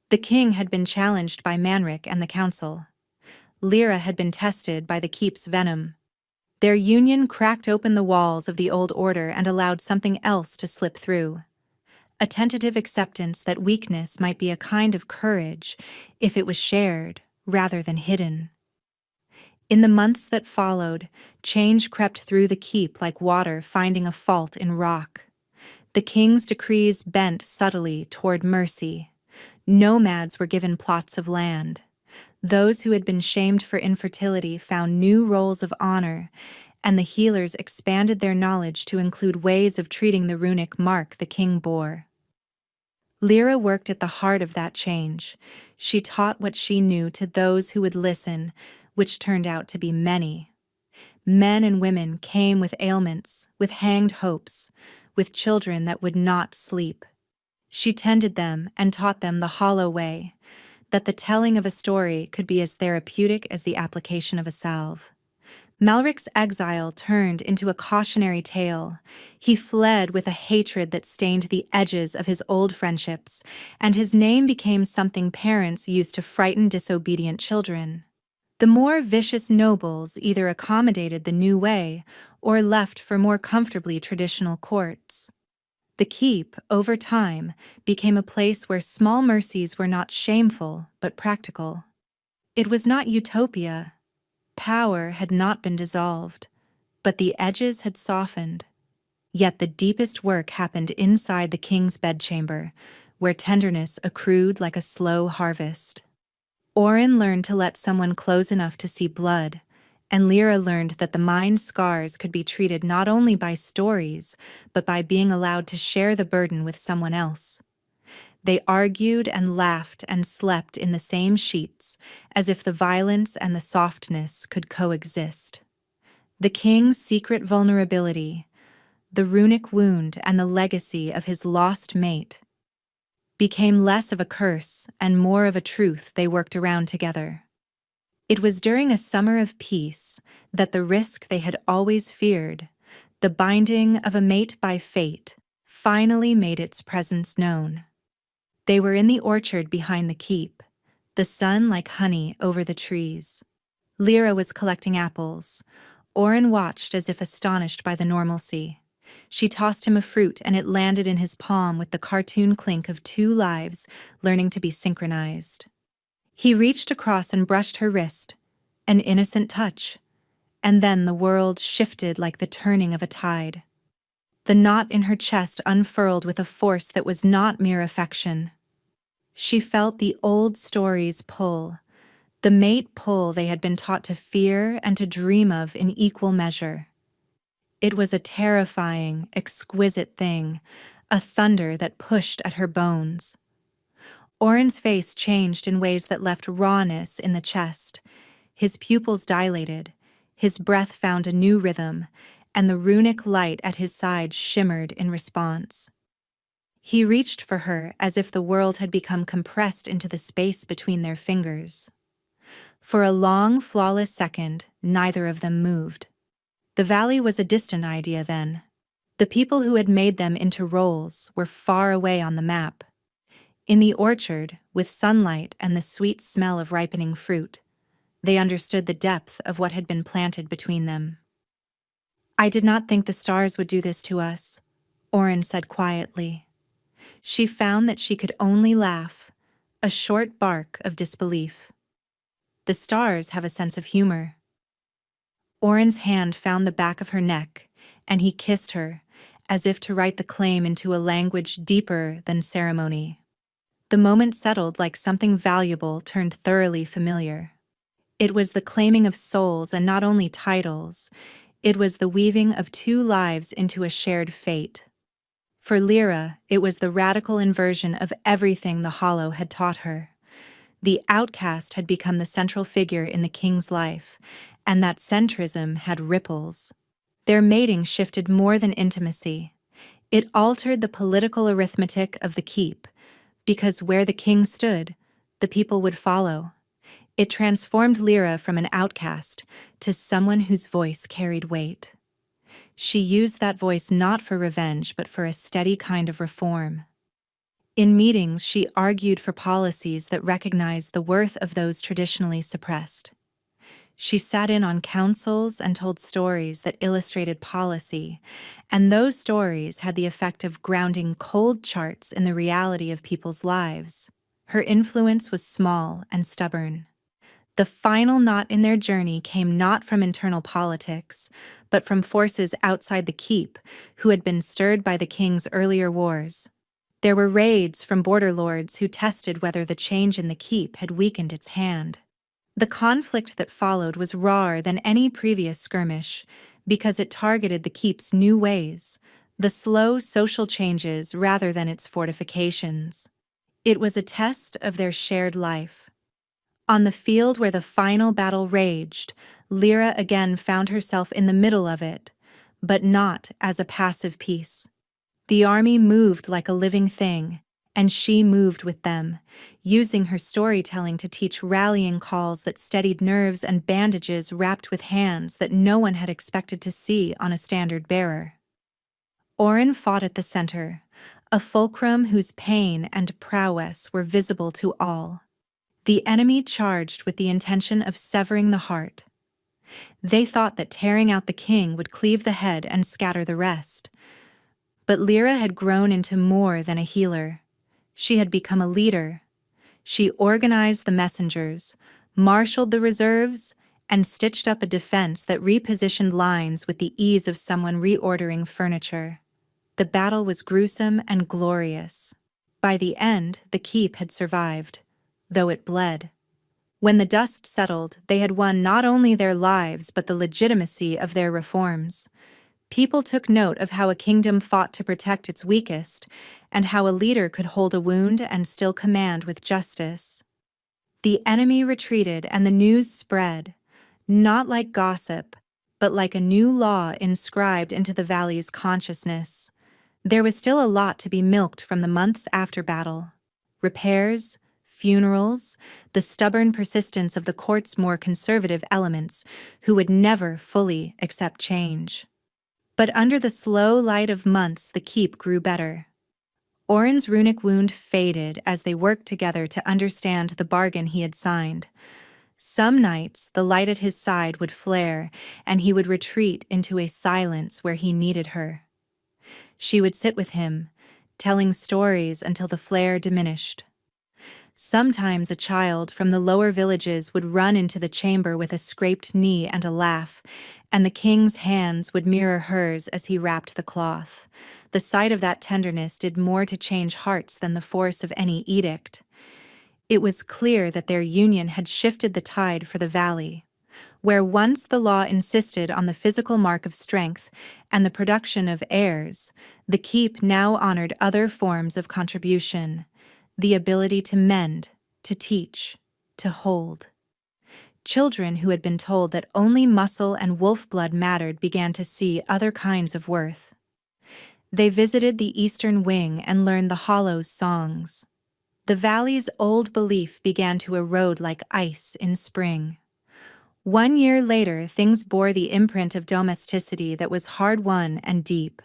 The king had been challenged by Manric and the council. Lyra had been tested by the keep's venom. Their union cracked open the walls of the old order and allowed something else to slip through. A tentative acceptance that weakness might be a kind of courage if it was shared rather than hidden. In the months that followed, change crept through the keep like water finding a fault in rock. The king's decrees bent subtly toward mercy. Nomads were given plots of land. Those who had been shamed for infertility found new roles of honor, and the healers expanded their knowledge to include ways of treating the runic mark the king bore. Lyra worked at the heart of that change. She taught what she knew to those who would listen, which turned out to be many. Men and women came with ailments, with hanged hopes, with children that would not sleep. She tended them and taught them the hollow way, that the telling of a story could be as therapeutic as the application of a salve. Malric's exile turned into a cautionary tale. He fled with a hatred that stained the edges of his old friendships, and his name became something parents used to frighten disobedient children. The more vicious nobles either accommodated the new way or left for more comfortably traditional courts. The keep, over time, became a place where small mercies were not shameful but practical. It was not utopia. Power had not been dissolved, but the edges had softened. Yet the deepest work happened inside the king's bedchamber, where tenderness accrued like a slow harvest. Orin learned to let someone close enough to see blood, and Lyra learned that the mind's scars could be treated not only by stories, but by being allowed to share the burden with someone else. They argued and laughed and slept in the same sheets, as if the violence and the softness could coexist. The king's secret vulnerability, the runic wound and the legacy of his lost mate, became less of a curse and more of a truth they worked around together. It was during a summer of peace that the risk they had always feared, the binding of a mate by fate, finally made its presence known. They were in the orchard behind the keep, the sun like honey over the trees. Lyra was collecting apples. Orin watched as if astonished by the normalcy. She tossed him a fruit and it landed in his palm with the cartoon clink of two lives learning to be synchronized. He reached across and brushed her wrist, an innocent touch, and then the world shifted like the turning of a tide. The knot in her chest unfurled with a force that was not mere affection. She felt the old stories pull, the mate pull they had been taught to fear and to dream of in equal measure. It was a terrifying, exquisite thing, a thunder that pushed at her bones. Orin's face changed in ways that left rawness in the chest. His pupils dilated, his breath found a new rhythm, and the runic light at his side shimmered in response. He reached for her as if the world had become compressed into the space between their fingers. For a long, flawless second, neither of them moved. The valley was a distant idea then. The people who had made them into roles were far away on the map. In the orchard, with sunlight and the sweet smell of ripening fruit, they understood the depth of what had been planted between them. "I did not think the stars would do this to us," Orin said quietly. She found that she could only laugh, a short bark of disbelief. "The stars have a sense of humor." Orin's hand found the back of her neck, and he kissed her, as if to write the claim into a language deeper than ceremony. The moment settled like something valuable turned thoroughly familiar. It was the claiming of souls and not only titles. It was the weaving of two lives into a shared fate. For Lyra, it was the radical inversion of everything the Hollow had taught her. The outcast had become the central figure in the king's life, and that centrism had ripples. Their mating shifted more than intimacy. It altered the political arithmetic of the keep, because where the king stood, the people would follow. It transformed Lyra from an outcast to someone whose voice carried weight. She used that voice not for revenge but for a steady kind of reform. In meetings, she argued for policies that recognized the worth of those traditionally suppressed. She sat in on councils and told stories that illustrated policy, and those stories had the effect of grounding cold charts in the reality of people's lives. Her influence was small and stubborn. The final knot in their journey came not from internal politics, but from forces outside the keep who had been stirred by the king's earlier wars. There were raids from border lords who tested whether the change in the keep had weakened its hand. The conflict that followed was rawer than any previous skirmish because it targeted the keep's new ways, the slow social changes rather than its fortifications. It was a test of their shared life. On the field where the final battle raged, Lyra again found herself in the middle of it, but not as a passive piece. The army moved like a living thing, and she moved with them, using her storytelling to teach rallying calls that steadied nerves and bandages wrapped with hands that no one had expected to see on a standard bearer. Oren fought at the center, a fulcrum whose pain and prowess were visible to all. The enemy charged with the intention of severing the heart. They thought that tearing out the king would cleave the head and scatter the rest. But Lyra had grown into more than a healer. She had become a leader. She organized the messengers, marshaled the reserves, and stitched up a defense that repositioned lines with the ease of someone reordering furniture. The battle was gruesome and glorious. By the end, the keep had survived, though it bled. When the dust settled, they had won not only their lives but the legitimacy of their reforms. People took note of how a kingdom fought to protect its weakest, and how a leader could hold a wound and still command with justice. The enemy retreated and the news spread, not like gossip, but like a new law inscribed into the valley's consciousness. There was still a lot to be milked from the months after battle. Repairs, funerals, the stubborn persistence of the court's more conservative elements, who would never fully accept change. But under the slow light of months, the keep grew better. Oren's runic wound faded as they worked together to understand the bargain he had signed. Some nights, the light at his side would flare, and he would retreat into a silence where he needed her. She would sit with him, telling stories until the flare diminished. Sometimes a child from the lower villages would run into the chamber with a scraped knee and a laugh, and the king's hands would mirror hers as he wrapped the cloth. The sight of that tenderness did more to change hearts than the force of any edict. It was clear that their union had shifted the tide for the valley. Where once the law insisted on the physical mark of strength and the production of heirs, the keep now honored other forms of contribution. The ability to mend, to teach, to hold. Children who had been told that only muscle and wolf blood mattered began to see other kinds of worth. They visited the eastern wing and learned the Hollow's songs. The valley's old belief began to erode like ice in spring. 1 year later, things bore the imprint of domesticity that was hard-won and deep.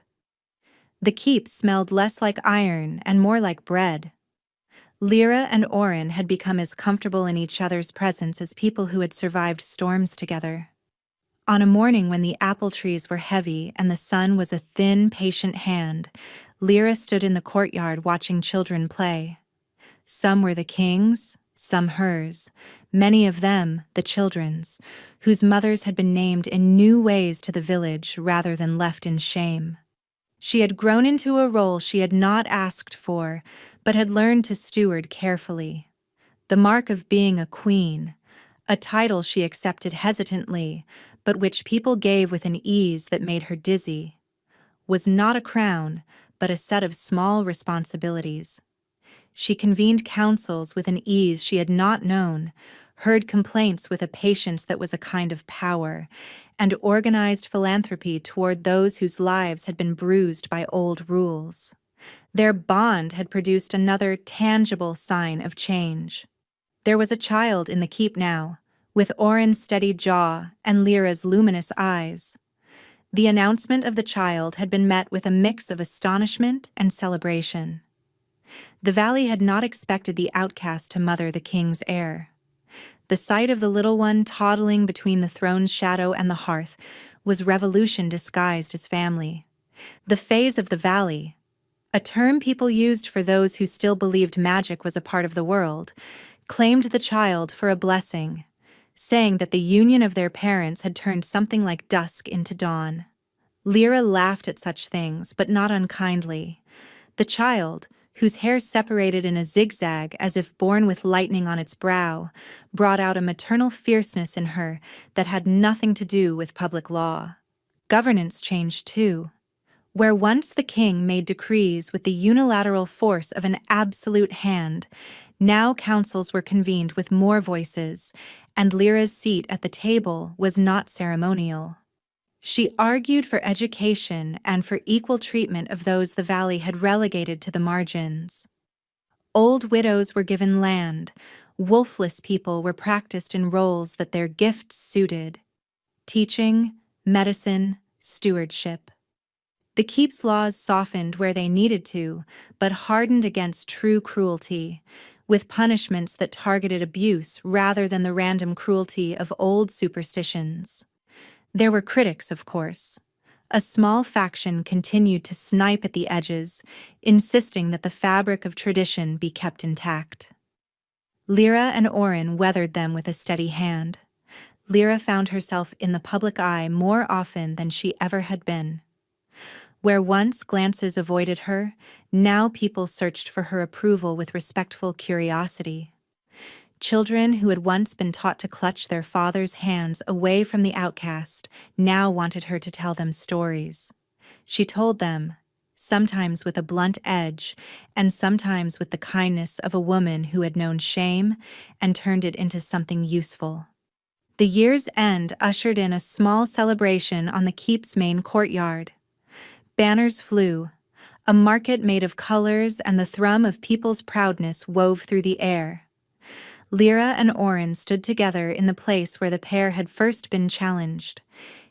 The keep smelled less like iron and more like bread. Lyra and Oren had become as comfortable in each other's presence as people who had survived storms together. On a morning when the apple trees were heavy and the sun was a thin, patient hand, Lyra stood in the courtyard watching children play. Some were the king's, some hers, many of them the children's, whose mothers had been named in new ways to the village rather than left in shame. She had grown into a role she had not asked for, but had learned to steward carefully. The mark of being a queen, a title she accepted hesitantly, but which people gave with an ease that made her dizzy, was not a crown, but a set of small responsibilities. She convened councils with an ease she had not known, heard complaints with a patience that was a kind of power, and organized philanthropy toward those whose lives had been bruised by old rules. Their bond had produced another tangible sign of change. There was a child in the keep now, with Oren's steady jaw and Lyra's luminous eyes. The announcement of the child had been met with a mix of astonishment and celebration. The valley had not expected the outcast to mother the king's heir. The sight of the little one toddling between the throne's shadow and the hearth was revolution disguised as family. The fays of the valley, a term people used for those who still believed magic was a part of the world, claimed the child for a blessing, saying that the union of their parents had turned something like dusk into dawn. Lyra laughed at such things, but not unkindly. The child, whose hair separated in a zigzag as if born with lightning on its brow, brought out a maternal fierceness in her that had nothing to do with public law. Governance changed too. Where once the king made decrees with the unilateral force of an absolute hand, now councils were convened with more voices, and Lyra's seat at the table was not ceremonial. She argued for education and for equal treatment of those the valley had relegated to the margins. Old widows were given land, wolfless people were practiced in roles that their gifts suited: teaching, medicine, stewardship. The keep's laws softened where they needed to, but hardened against true cruelty, with punishments that targeted abuse rather than the random cruelty of old superstitions. There were critics, of course. A small faction continued to snipe at the edges, insisting that the fabric of tradition be kept intact. Lyra and Oren weathered them with a steady hand. Lyra found herself in the public eye more often than she ever had been. Where once glances avoided her, now people searched for her approval with respectful curiosity. Children who had once been taught to clutch their father's hands away from the outcast now wanted her to tell them stories. She told them, sometimes with a blunt edge, and sometimes with the kindness of a woman who had known shame and turned it into something useful. The year's end ushered in a small celebration on the keep's main courtyard. Banners flew, a market made of colors and the thrum of people's proudness wove through the air. Lyra and Oren stood together in the place where the pair had first been challenged.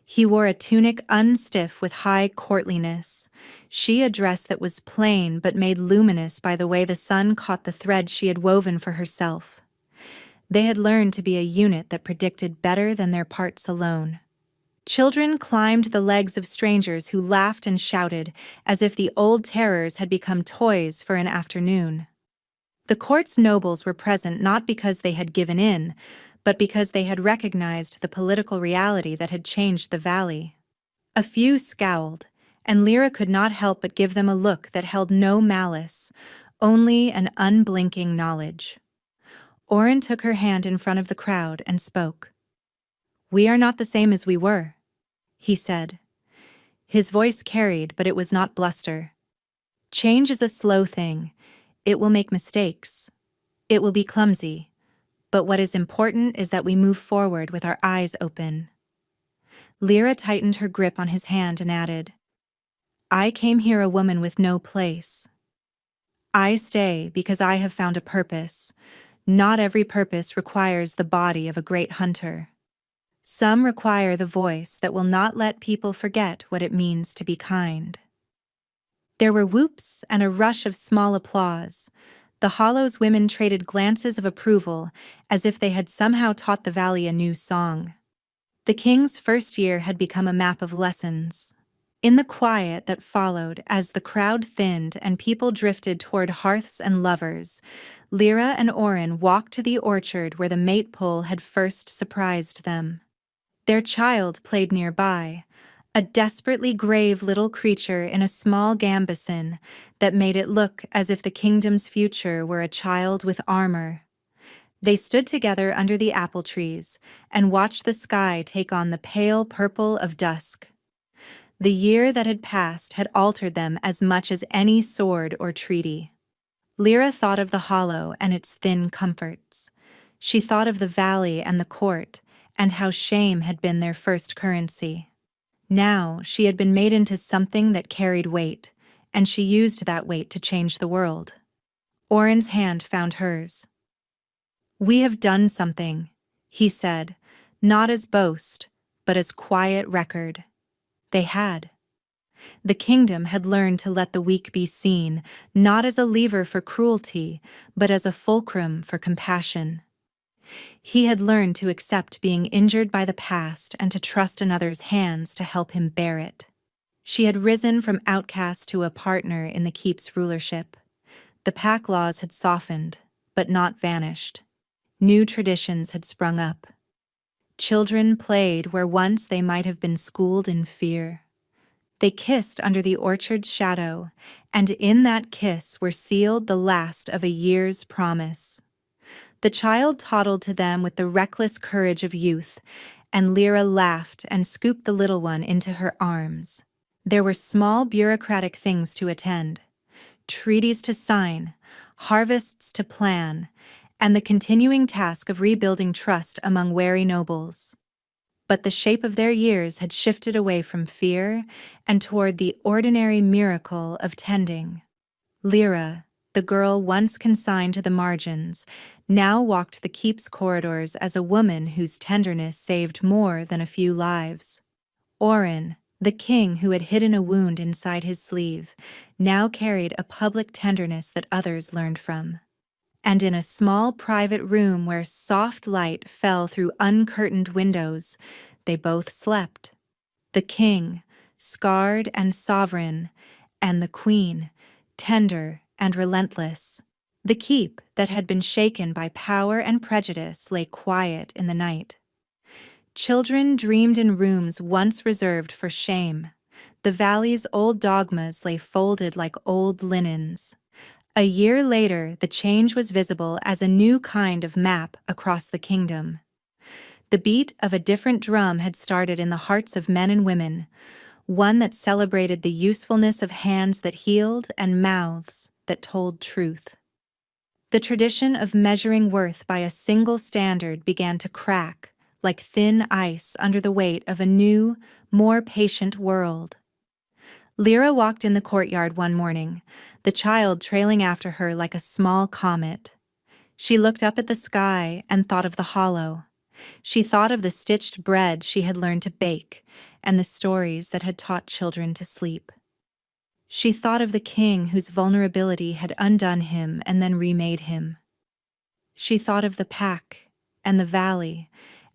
He wore a tunic unstiff with high courtliness, she a dress that was plain but made luminous by the way the sun caught the thread she had woven for herself. They had learned to be a unit that predicted better than their parts alone. Children climbed the legs of strangers who laughed and shouted as if the old terrors had become toys for an afternoon. The court's nobles were present not because they had given in, but because they had recognized the political reality that had changed the valley. A few scowled, and Lyra could not help but give them a look that held no malice, only an unblinking knowledge. Oren took her hand in front of the crowd and spoke. "We are not the same as we were," he said. His voice carried, but it was not bluster. "Change is a slow thing. It will make mistakes. It will be clumsy. But what is important is that we move forward with our eyes open." Lyra tightened her grip on his hand and added, "I came here a woman with no place. I stay because I have found a purpose. Not every purpose requires the body of a great hunter. Some require the voice that will not let people forget what it means to be kind." There were whoops and a rush of small applause. The Hollow's women traded glances of approval as if they had somehow taught the valley a new song. The king's first year had become a map of lessons. In the quiet that followed as the crowd thinned and people drifted toward hearths and lovers, Lyra and Oren walked to the orchard where the mate pole had first surprised them. Their child played nearby, a desperately grave little creature in a small gambeson that made it look as if the kingdom's future were a child with armor. They stood together under the apple trees and watched the sky take on the pale purple of dusk. The year that had passed had altered them as much as any sword or treaty. Lyra thought of the hollow and its thin comforts. She thought of the valley and the court, and how shame had been their first currency. Now she had been made into something that carried weight, and she used that weight to change the world. Oren's hand found hers. "We have done something," he said, not as boast, but as quiet record. They had. The kingdom had learned to let the weak be seen, not as a lever for cruelty, but as a fulcrum for compassion. He had learned to accept being injured by the past and to trust another's hands to help him bear it. She had risen from outcast to a partner in the keep's rulership. The pack laws had softened, but not vanished. New traditions had sprung up. Children played where once they might have been schooled in fear. They kissed under the orchard's shadow, and in that kiss were sealed the last of a year's promise. The child toddled to them with the reckless courage of youth, and Lyra laughed and scooped the little one into her arms. There were small bureaucratic things to attend, treaties to sign, harvests to plan, and the continuing task of rebuilding trust among wary nobles. But the shape of their years had shifted away from fear and toward the ordinary miracle of tending. Lyra, the girl once consigned to the margins, now walked the keep's corridors as a woman whose tenderness saved more than a few lives. Oren, the king who had hidden a wound inside his sleeve, now carried a public tenderness that others learned from. And in a small private room where soft light fell through uncurtained windows, they both slept. The king, scarred and sovereign, and the queen, tender and relentless. The keep that had been shaken by power and prejudice lay quiet in the night. Children dreamed in rooms once reserved for shame. The valley's old dogmas lay folded like old linens. A year later, the change was visible as a new kind of map across the kingdom. The beat of a different drum had started in the hearts of men and women, one that celebrated the usefulness of hands that healed and mouths that told truth. The tradition of measuring worth by a single standard began to crack, like thin ice under the weight of a new, more patient world. Lyra walked in the courtyard one morning, the child trailing after her like a small comet. She looked up at the sky and thought of the hollow. She thought of the stitched bread she had learned to bake and the stories that had taught children to sleep. She thought of the king whose vulnerability had undone him and then remade him. She thought of the pack and the valley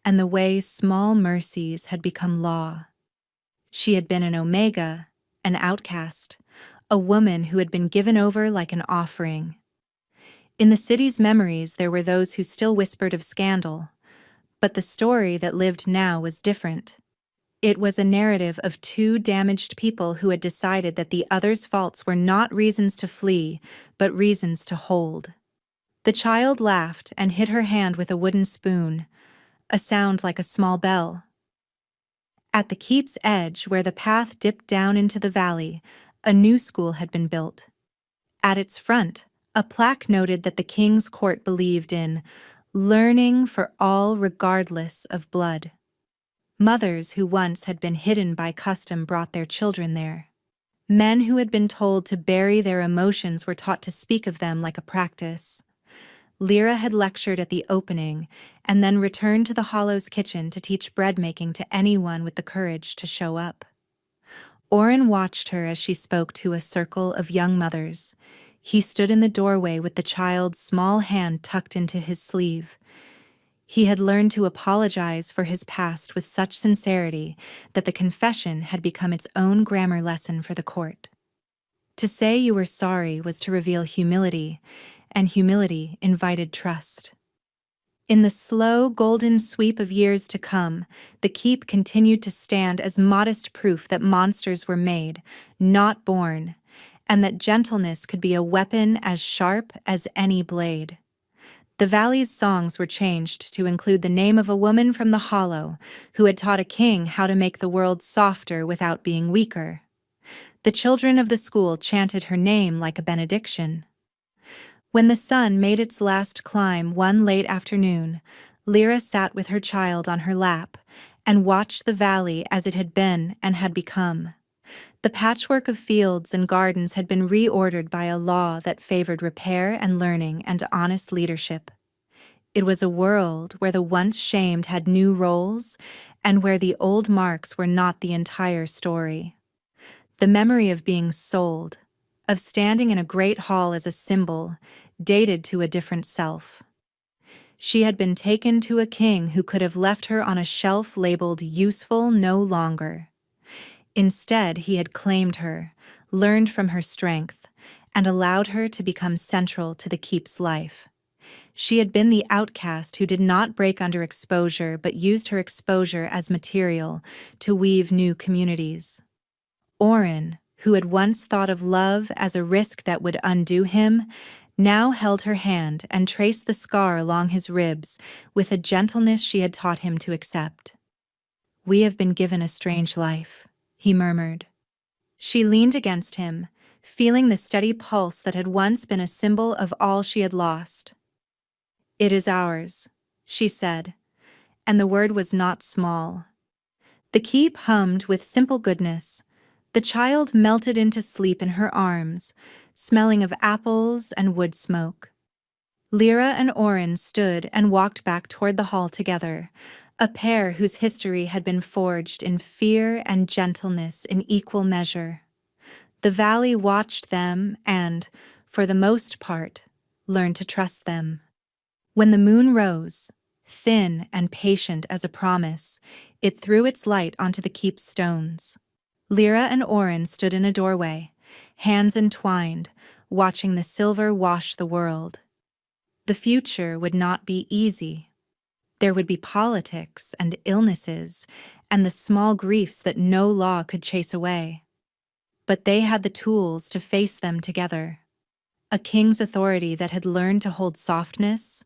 and the way small mercies had become law. She had been an omega, an outcast, a woman who had been given over like an offering. In the city's memories there were those who still whispered of scandal, but the story that lived now was different. It was a narrative of two damaged people who had decided that the other's faults were not reasons to flee, but reasons to hold. The child laughed and hit her hand with a wooden spoon, a sound like a small bell. At the keep's edge, where the path dipped down into the valley, a new school had been built. At its front, a plaque noted that the king's court believed in learning for all regardless of blood. Mothers who once had been hidden by custom brought their children there. Men who had been told to bury their emotions were taught to speak of them like a practice. Lyra had lectured at the opening and then returned to the Hollow's kitchen to teach bread making to anyone with the courage to show up. Oren watched her as she spoke to a circle of young mothers. He stood in the doorway with the child's small hand tucked into his sleeve. He had learned to apologize for his past with such sincerity that the confession had become its own grammar lesson for the court. To say you were sorry was to reveal humility, and humility invited trust. In the slow, golden sweep of years to come, the keep continued to stand as modest proof that monsters were made, not born, and that gentleness could be a weapon as sharp as any blade. The valley's songs were changed to include the name of a woman from the Hollow who had taught a king how to make the world softer without being weaker. The children of the school chanted her name like a benediction. When the sun made its last climb one late afternoon, Lyra sat with her child on her lap and watched the valley as it had been and had become. The patchwork of fields and gardens had been reordered by a law that favored repair and learning and honest leadership. It was a world where the once shamed had new roles and where the old marks were not the entire story. The memory of being sold, of standing in a great hall as a symbol, dated to a different self. She had been taken to a king who could have left her on a shelf labeled useful no longer. Instead, he had claimed her, learned from her strength, and allowed her to become central to the keep's life. She had been the outcast who did not break under exposure but used her exposure as material to weave new communities. Oren, who had once thought of love as a risk that would undo him, now held her hand and traced the scar along his ribs with a gentleness she had taught him to accept. "We have been given a strange life," he murmured. She leaned against him, feeling the steady pulse that had once been a symbol of all she had lost. "It is ours," she said, and the word was not small. The keep hummed with simple goodness. The child melted into sleep in her arms, smelling of apples and wood smoke. Lyra and Oren stood and walked back toward the hall together, a pair whose history had been forged in fear and gentleness in equal measure. The valley watched them and, for the most part, learned to trust them. When the moon rose, thin and patient as a promise, it threw its light onto the keep's stones. Lyra and Oren stood in a doorway, hands entwined, watching the silver wash the world. The future would not be easy. There would be politics and illnesses and the small griefs that no law could chase away. But they had the tools to face them together. A king's authority that had learned to hold softness,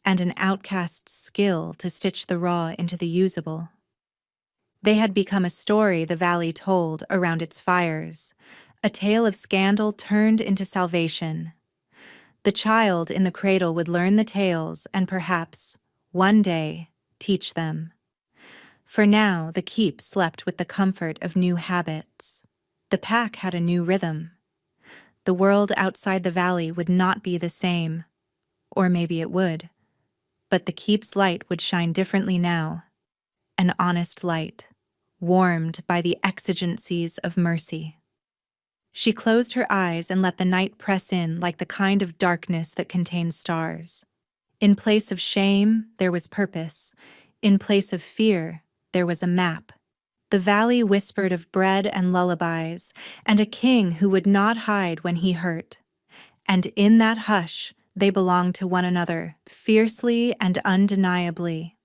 and an outcast's skill to stitch the raw into the usable. They had become a story the valley told around its fires, a tale of scandal turned into salvation. The child in the cradle would learn the tales and perhaps, one day, teach them. For now, the keep slept with the comfort of new habits. The pack had a new rhythm. The world outside the valley would not be the same, or maybe it would. But the keep's light would shine differently now, an honest light, warmed by the exigencies of mercy. She closed her eyes and let the night press in like the kind of darkness that contains stars. In place of shame, there was purpose. In place of fear, there was a map. The valley whispered of bread and lullabies, and a king who would not hide when he hurt. And in that hush, they belonged to one another, fiercely and undeniably.